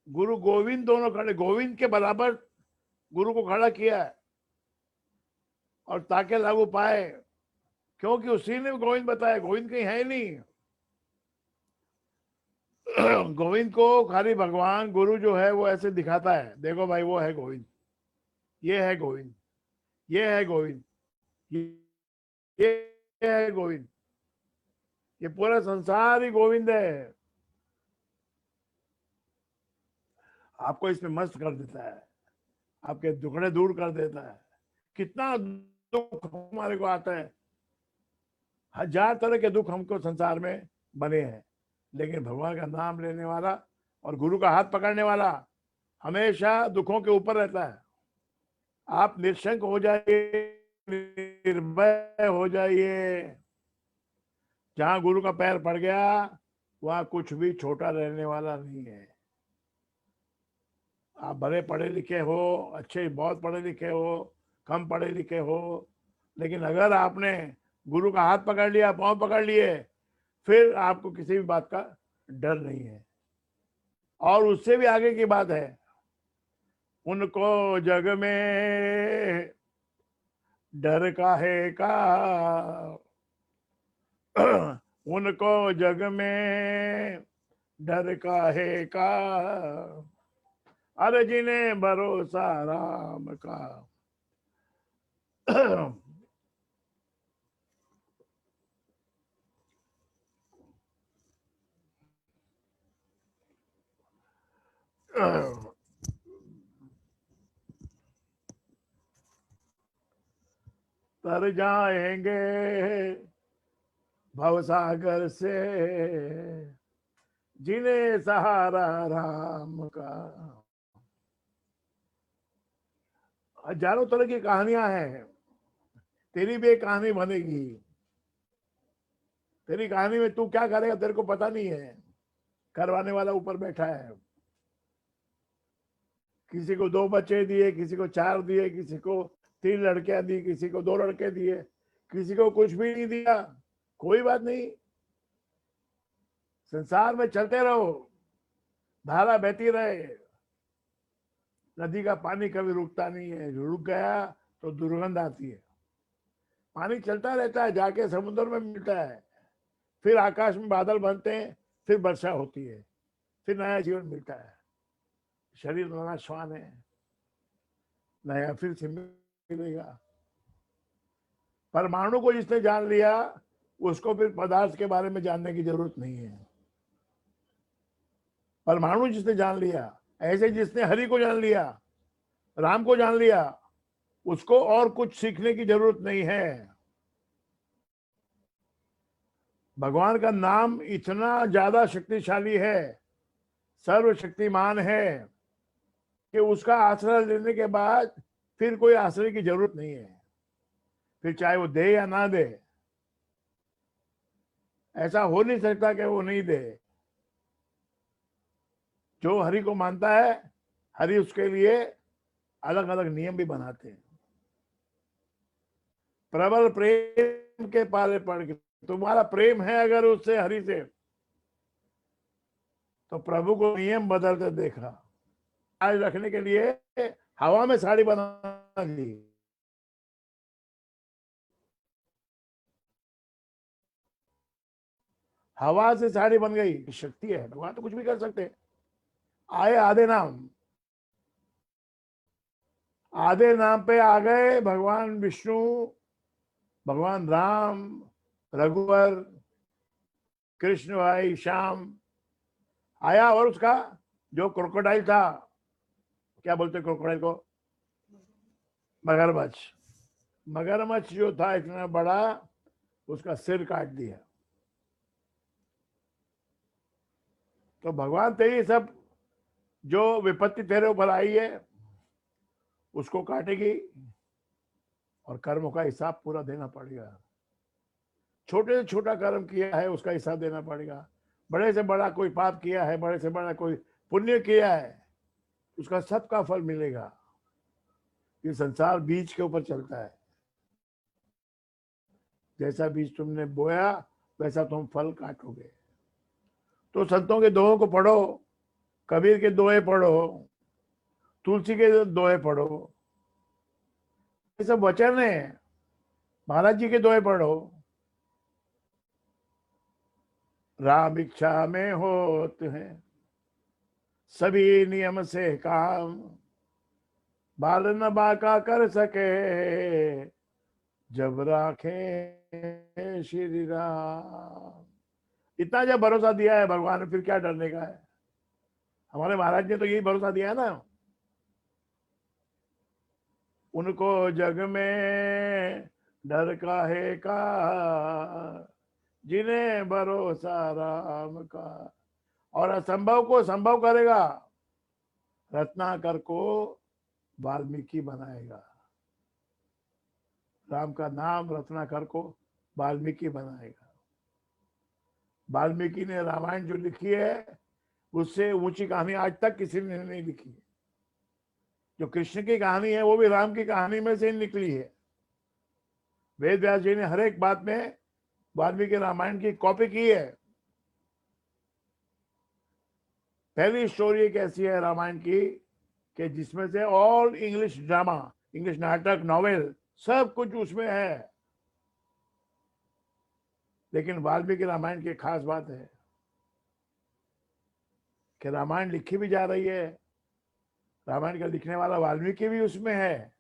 गुरु गोविंद दोनों खड़े, गोविंद के बराबर गुरु को खड़ा किया है। और ताके लागू पाए, क्योंकि उसी ने गोविंद बताया, गोविंद कहीं है ही नहीं। गोविंद को खाली भगवान गुरु जो है वो ऐसे दिखाता है, देखो भाई वो है गोविंद, ये है गोविंद, ये है गोविंद, ये है गोविंद, ये पूरा संसार ही गोविंद है। आपको इसमें मस्त कर देता है, आपके दुखड़े दूर कर देता है। कितना दुख हमारे को आता है, हजार तरह के दुख हमको संसार में बने हैं, लेकिन भगवान का नाम लेने वाला और गुरु का हाथ पकड़ने वाला हमेशा दुखों के ऊपर रहता है। आप निशंक हो जाइए, निर्भय हो जाइए। जहां गुरु का पैर पड़ गया वहां कुछ भी छोटा रहने वाला नहीं है। आप बड़े पढ़े लिखे हो, अच्छे बहुत पढ़े लिखे हो, कम पढ़े लिखे हो, लेकिन अगर आपने गुरु का हाथ पकड़ लिया, पांव पकड़ लिए, फिर आपको किसी भी बात का डर नहीं है। और उससे भी आगे की बात है, उनको जग में डर काहे का, उनको जग में डर काहे का, अरे जिन्हें भरोसा राम का। तर जाएंगे भवसागर से, जिन्हें सहारा राम का। हजारों तरह की कहानियां हैं, तेरी भी एक कहानी बनेगी। तेरी कहानी में तू क्या करेगा तेरे को पता नहीं है, करवाने वाला ऊपर बैठा है। किसी को 2 बच्चे दिए, किसी को 4 दिए, किसी को 3 लड़कियां दी, किसी को 2 लड़के दिए, किसी को कुछ भी नहीं दिया। कोई बात नहीं, संसार में चलते रहो, धारा बहती रहे। नदी का पानी कभी रुकता नहीं है, रुक गया तो दुर्गंध आती है। पानी चलता रहता है, जाके समुद्र में मिलता है, फिर आकाश में बादल बनते हैं, फिर वर्षा होती है, फिर नया जीवन मिलता है। शरीर नया श्वान है, नया फिर से मिलेगा। परमाणु को जिसने जान लिया उसको फिर पदार्थ के बारे में जानने की जरूरत नहीं है। परमाणु जिसने जान लिया, ऐसे जिसने हरि को जान लिया, राम को जान लिया, उसको और कुछ सीखने की जरूरत नहीं है। भगवान का नाम इतना ज्यादा शक्तिशाली है, सर्वशक्तिमान है, कि उसका आश्रय लेने के बाद फिर कोई आश्रय की जरूरत नहीं है। फिर चाहे वो दे या ना दे, ऐसा हो नहीं सकता कि वो नहीं दे। जो हरि को मानता है, हरि उसके लिए अलग अलग नियम भी बनाते हैं। प्रबल प्रेम के पाले पड़ के, तुम्हारा प्रेम है अगर उससे, हरि से, तो प्रभु को नियम बदलते देखा। आज रखने के लिए हवा में साड़ी बना दी, हवा से साड़ी बन गई। शक्ति है, भगवान तो कुछ भी कर सकते हैं। आए आधे नाम, आधे नाम पे आ गए भगवान विष्णु, भगवान राम, रघुवर, कृष्ण भाई, श्याम आया। और उसका जो क्रोकोडाइल था, क्या बोलते क्रोकोडाइल को, मगरमच्छ, मगरमच्छ जो था इतना बड़ा, उसका सिर काट दिया। तो भगवान तेरी सब जो विपत्ति तेरे ऊपर आई है उसको काटेगी, और कर्मों का हिसाब पूरा देना पड़ेगा। छोटे से छोटा कर्म किया है उसका हिसाब देना पड़ेगा, बड़े से बड़ा कोई पाप किया है, बड़े से बड़ा कोई पुण्य किया है, उसका सबका फल मिलेगा। ये संसार बीज के ऊपर चलता है, जैसा बीज तुमने बोया वैसा तुम फल काटोगे। तो संतों के दोहों को पढ़ो, कबीर के दोहे पढ़ो, तुलसी के दोहे पढ़ो, ये सब वचन है। महाराज जी के दोहे पढ़ो, राम इच्छा में होते हैं सभी नियम से काम, बाल न बाका कर सके जब राखे श्री राम। इतना जब भरोसा दिया है भगवान ने, फिर क्या डरने का है। हमारे महाराज ने तो यही भरोसा दिया है ना, उनको जग में डर काहे का, जिन्हें भरोसा राम का। और असंभव को संभव करेगा, रत्नाकर को वाल्मीकि बनाएगा। राम का नाम रत्नाकर को वाल्मीकि बनाएगा। वाल्मीकि ने रामायण जो लिखी है उससे ऊंची कहानी आज तक किसी ने नहीं लिखी। जो कृष्ण की कहानी है वो भी राम की कहानी में से निकली है। वेद व्यास जी ने हर एक बात में वाल्मीकि रामायण की कॉपी की है। पहली स्टोरी एक ऐसी है रामायण की कि जिसमें से ऑल इंग्लिश ड्रामा, इंग्लिश नाटक, नॉवेल सब कुछ उसमें है। लेकिन वाल्मीकि रामायण की खास बात है कि रामायण लिखी भी जा रही है, रामायण का लिखने वाला वाल्मीकि भी उसमें है।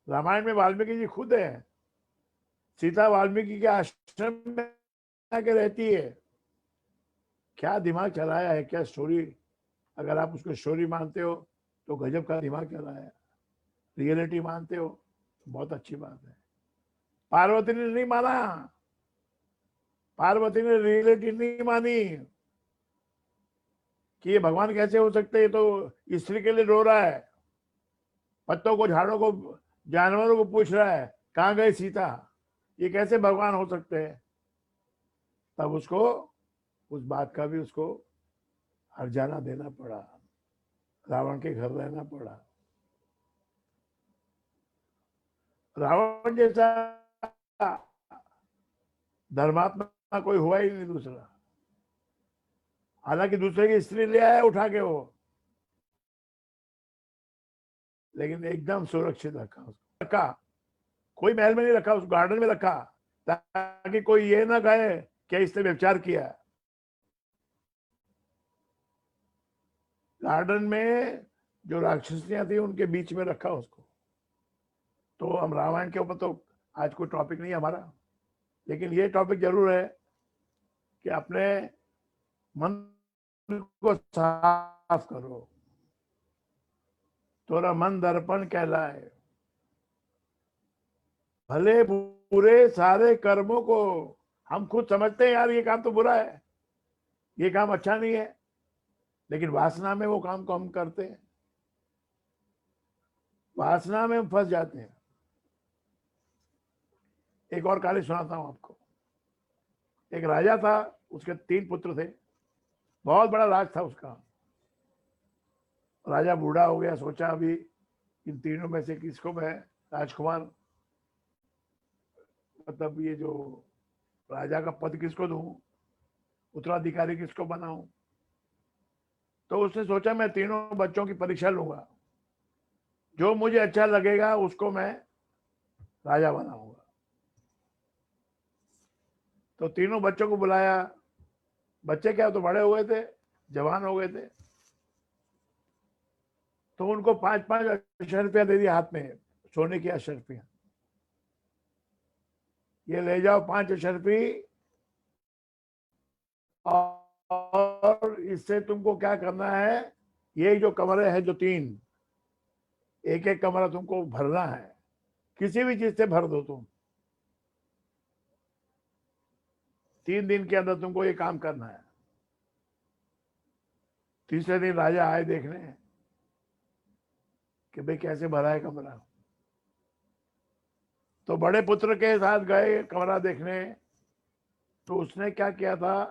रामायण में वाल्मीकि जी खुद है। सीता वाल्मीकि के आश्रम में आके रहती है। क्या दिमाग चलाया है, क्या स्टोरी। अगर आप उसको स्टोरी मानते हो तो गजब का दिमाग चलाया। रियलिटी मानते हो तो बहुत अच्छी बात है। पार्वती ने नहीं माना, पार्वती ने रियलिटी नहीं मानी कि ये भगवान कैसे हो सकते हैं। तो स्त्री के लिए रो रहा है, पत्तों को, झाड़ों को, जानवरों को पूछ रहा है कहाँ गई सीता, ये कैसे भगवान हो सकते हैं। तब उसको उस बात का भी उसको हर्जाना देना पड़ा, रावण के घर रहना पड़ा। रावण जैसा धर्मात्मा कोई हुआ ही नहीं दूसरा। हालांकि दूसरे की स्त्री ले आया उठा के वो, लेकिन एकदम सुरक्षित रखा उसको। रखा, कोई महल में नहीं रखा, उस गार्डन में रखा ताकि कोई ये ना कहे कि इसने व्यभिचार किया। गार्डन में जो राक्षसियां थी उनके बीच में रखा उसको। तो हम रामायण के ऊपर तो आज कोई टॉपिक नहीं है हमारा, लेकिन ये टॉपिक जरूर है कि अपने मन को साफ करो, तोरा मन दर्पण कहलाए। भले बुरे सारे कर्मों को हम खुद समझते हैं यार ये काम तो बुरा है, ये काम अच्छा नहीं है, लेकिन वासना में वो काम को हम करते हैं, वासना में हम फंस जाते हैं। एक और कहानी सुनाता हूं आपको। एक राजा था, उसके 3 पुत्र थे, बहुत बड़ा राज था उसका। राजा बूढ़ा हो गया, सोचा अभी इन तीनों में से किसको मैं राजकुमार, मतलब ये जो राजा का पद किसको दूं, उत्तराधिकारी किसको बनाऊं। तो उसने सोचा मैं तीनों बच्चों की परीक्षा लूंगा, जो मुझे अच्छा लगेगा उसको मैं राजा बनाऊंगा। तो तीनों बच्चों को बुलाया। बच्चे क्या तो बड़े हो गए थे, जवान हो गए थे। तो उनको 5-5 अशर्फियां दे दिया हाथ में, सोने की अशर्फियां। ये ले जाओ 5 अशर्फी, और इससे तुमको क्या करना है, ये जो कमरे हैं जो 3, एक एक कमरा तुमको भरना है, किसी भी चीज से भर दो तुम। 3 दिन के अंदर तुमको ये काम करना है। तीसरे दिन राजा आए देखने कि भाई कैसे भरा है कमरा। तो बड़े पुत्र के साथ गए कमरा देखने। तो उसने क्या किया था,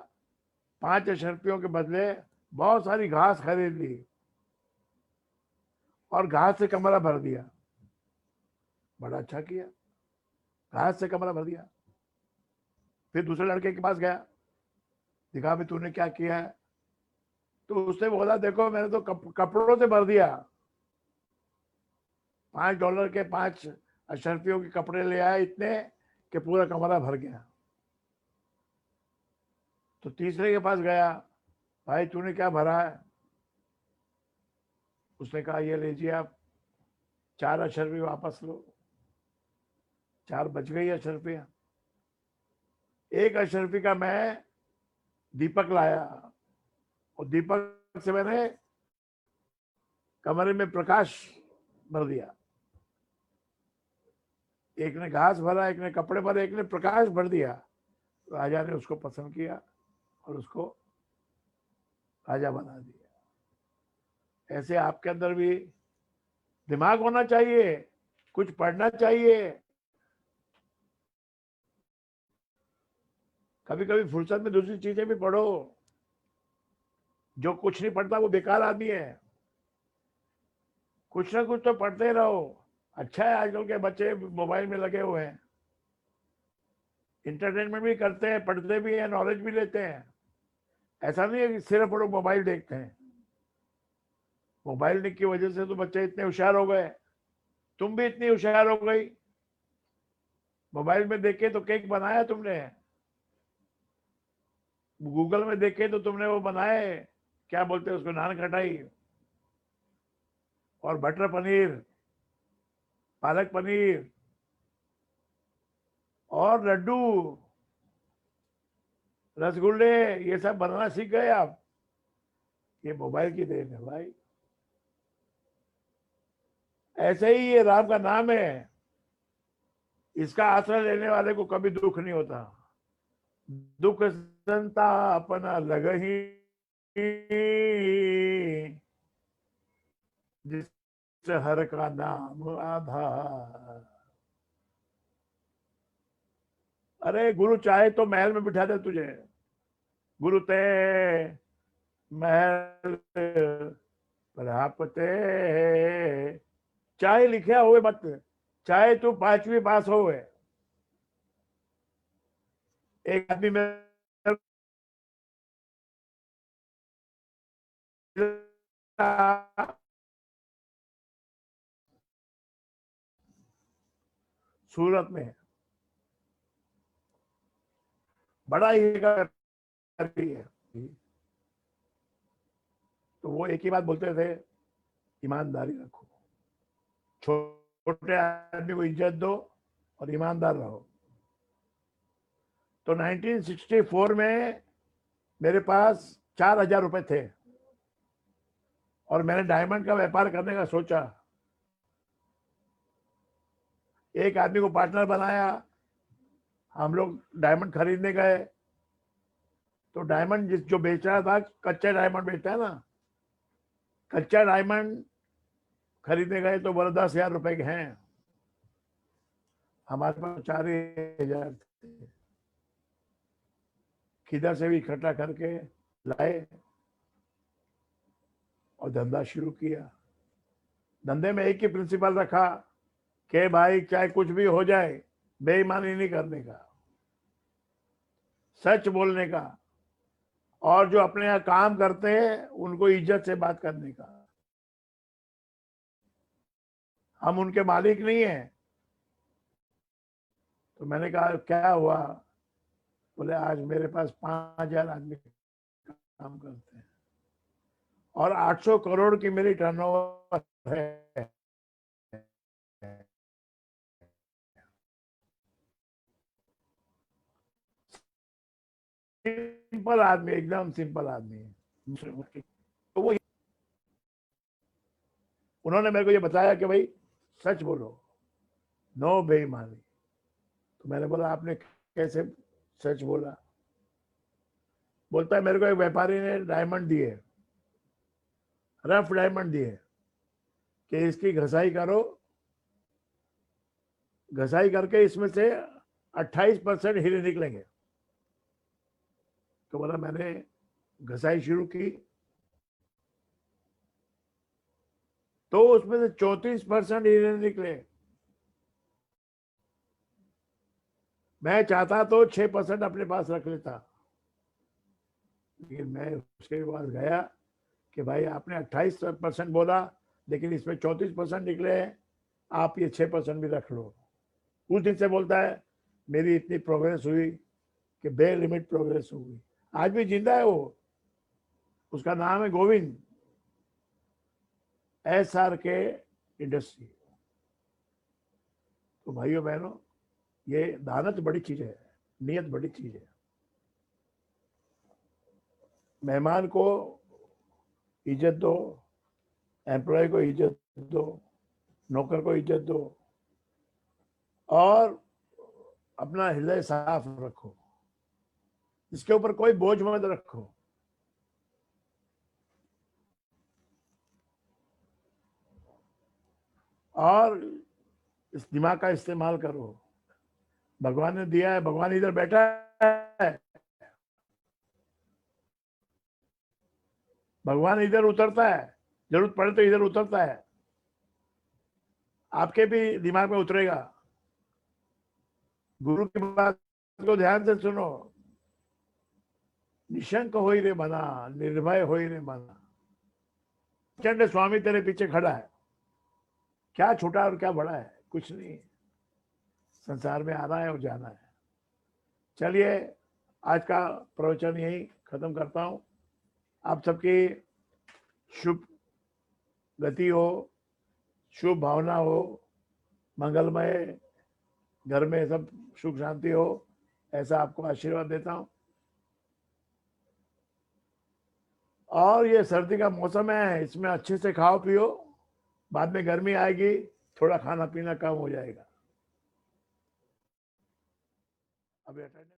5 अशर्फियों के बदले बहुत सारी घास खरीद ली और घास से कमरा भर दिया। बड़ा अच्छा किया, घास से कमरा भर दिया। फिर दूसरे लड़के के पास गया, दिखा भी तूने क्या किया है। तो उसने बोला देखो मैंने तो कपड़ों से भर दिया। $5 के 5 अशर्फियों के कपड़े ले आए इतने कि पूरा कमरा भर गया। तो तीसरे के पास गया, भाई तूने क्या भरा है? उसने कहा ये लीजिए आप 4 अशर्फी वापस लो। 4 बच गई अशर्फियां। 1 अशर्फी का मैं दीपक लाया और दीपक से मैंने कमरे में प्रकाश भर दिया। एक ने घास भरा, एक ने कपड़े भरे, एक ने प्रकाश भर दिया। राजा ने उसको पसंद किया और उसको राजा बना दिया। ऐसे आपके अंदर भी दिमाग होना चाहिए, कुछ पढ़ना चाहिए। कभी कभी फुर्सत में दूसरी चीजें भी पढ़ो। जो कुछ नहीं पढ़ता वो बेकार आदमी है। कुछ ना कुछ तो पढ़ते रहो। अच्छा है आजकल के बच्चे मोबाइल में लगे हुए हैं, इंटरटेनमेंट भी करते हैं, पढ़ते भी हैं, नॉलेज भी लेते हैं। ऐसा नहीं है कि सिर्फ वो लोग मोबाइल देखते हैं। मोबाइल की वजह से तो बच्चे इतने होशियार हो गए, तुम भी इतनी होशियार हो गई। मोबाइल में देखे तो केक बनाया तुमने, गूगल में देखे तो तुमने वो बनाए, क्या बोलते हैं उसको, नान खटाई और बटर पनीर, पालक पनीर और लड्डू, रसगुल्ले, ये सब बनाना सीख गए आप। ये मोबाइल की देन है भाई। ऐसे ही ये राम का नाम है, इसका आश्रय लेने वाले को कभी दुख नहीं होता। दुख संतापना लगही जिस हर का नाम आधार। अरे गुरु चाहे तो महल में बिठा दे तुझे, गुरु ते महल प्राप्त, चाहे लिखा हुए मत, चाहे तू 5वीं पास हो। एक आदमी में सूरत में बड़ा ही है, तो वो एक ही बात बोलते थे, ईमानदारी रखो, छोटे आदमी को इज्जत दो और ईमानदार रहो। तो 1964 में मेरे पास 4,000 रुपए थे और मैंने डायमंड का व्यापार करने का सोचा। एक आदमी को पार्टनर बनाया, हम लोग डायमंड खरीदने गए। तो डायमंड जो बेच रहा था, कच्चा डायमंड बेचता है ना, कच्चा डायमंड खरीदने गए तो बोला 10,000 रुपए के हैं। हमारे पास 4,000 थे, किधर से भी इकट्ठा करके लाए और धंधा शुरू किया। धंधे में एक ही प्रिंसिपल रखा कि भाई चाहे कुछ भी हो जाए, बेईमानी नहीं करने का, सच बोलने का, और जो अपने यहाँ काम करते हैं उनको इज्जत से बात करने का। हम उनके मालिक नहीं हैं। तो मैंने कहा क्या हुआ? बोले आज मेरे पास 5,000 आदमी काम करते हैं और 800 करोड़ की मेरी टर्नओवर है। सिंपल आदमी, एकदम सिंपल आदमी है। तो वो उन्होंने मेरे को ये बताया कि भाई सच बोलो, नो बेईमानी। तो मैंने बोला आपने कैसे सच बोला? बोलता है मेरे को एक व्यापारी ने डायमंड दिए, रफ डायमंड दिए कि इसकी घसाई करो, घसाई करके इसमें से 28% हीरे निकलेंगे। तो बोला मैंने घसाई शुरू की तो उसमें से 34% हीरे निकले। मैं चाहता तो 6% अपने पास रख लेता, लेकिन मैं उसके पास गया कि भाई आपने 28% बोला लेकिन इसमें 34% निकले हैं, आप ये 6% भी रख लो। उस दिन से बोलता है मेरी इतनी प्रोग्रेस हुई कि बे लिमिट प्रोग्रेस हुई। आज भी जिंदा है वो, उसका नाम है गोविंद, SRK इंडस्ट्री। तो भाइयों बहनों, ये दानत बड़ी चीज है, नियत बड़ी चीज है। मेहमान को इज्जत दो, एम्प्लॉय को इज्जत दो, नौकर को इज्जत दो, और अपना हृदय साफ रखो, इसके ऊपर कोई बोझ मत रखो। और इस दिमाग का इस्तेमाल करो। भगवान ने दिया है, भगवान इधर बैठा है, भगवान इधर उतरता है, जरूरत पड़े तो इधर उतरता है, आपके भी दिमाग में उतरेगा। गुरु की बात को ध्यान से सुनो। निशंक हो ही रे मना, निर्भय हो ही रे मना। चंड स्वामी तेरे पीछे खड़ा है, क्या छोटा और क्या बड़ा है, कुछ नहीं। संसार में आना है और जाना है। चलिए, आज का प्रवचन यही खत्म करता हूं। आप सबकी शुभ गति हो, शुभ भावना हो, मंगलमय घर में सब सुख शांति हो, ऐसा आपको आशीर्वाद देता हूं। और ये सर्दी का मौसम है, इसमें अच्छे से खाओ पियो, बाद में गर्मी आएगी, थोड़ा खाना पीना कम हो जाएगा। अभी